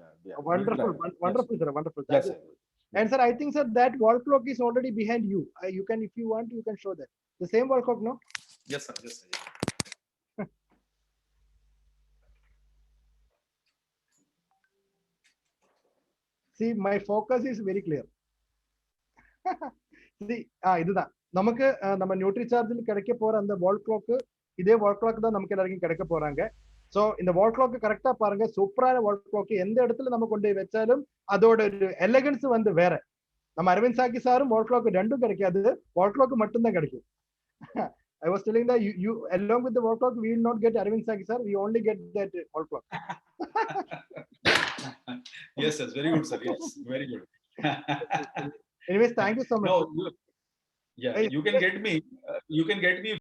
wonderful, Yes. wonderful, sir. Wonderful. Yes, Thank sir. you. And sir, I think, sir, that wall clock is already behind you. You can, if you want, you can show that. The same wall clock, no? Yes, sir. Yes, sir. See, my focus is very clear. இதுதான் நமக்கு நம்ம nutri சார்ஜில் கிடைக்க போற அந்த wall clock, இதே wall clock தான் நமக்கு எல்லாருக்கும் கிடைக்க போறாங்க. சோ இந்த வால் கிளாக் கரெக்டா பாருங்க, சூப்பரான வால் கிளாக். எந்த இடத்துல நம்ம கொண்டு போய் வச்சாலும் அதோட ஒரு எலகன்ஸ் வந்து வேற. நம்ம அரவிந்த் சாக்கி சாரும் வால் கிளாக் ரெண்டும் கிடைக்காது, வால் கிளாக் மட்டும் தான் கிடைக்கும். I was telling that you along with the wall clock we will not get Arvind Saki sir, we only get that wall clock. Yes, sir. Very good, sir. Yes, very good. Anyways, thank you so much. No, yeah, you can get me. You can get me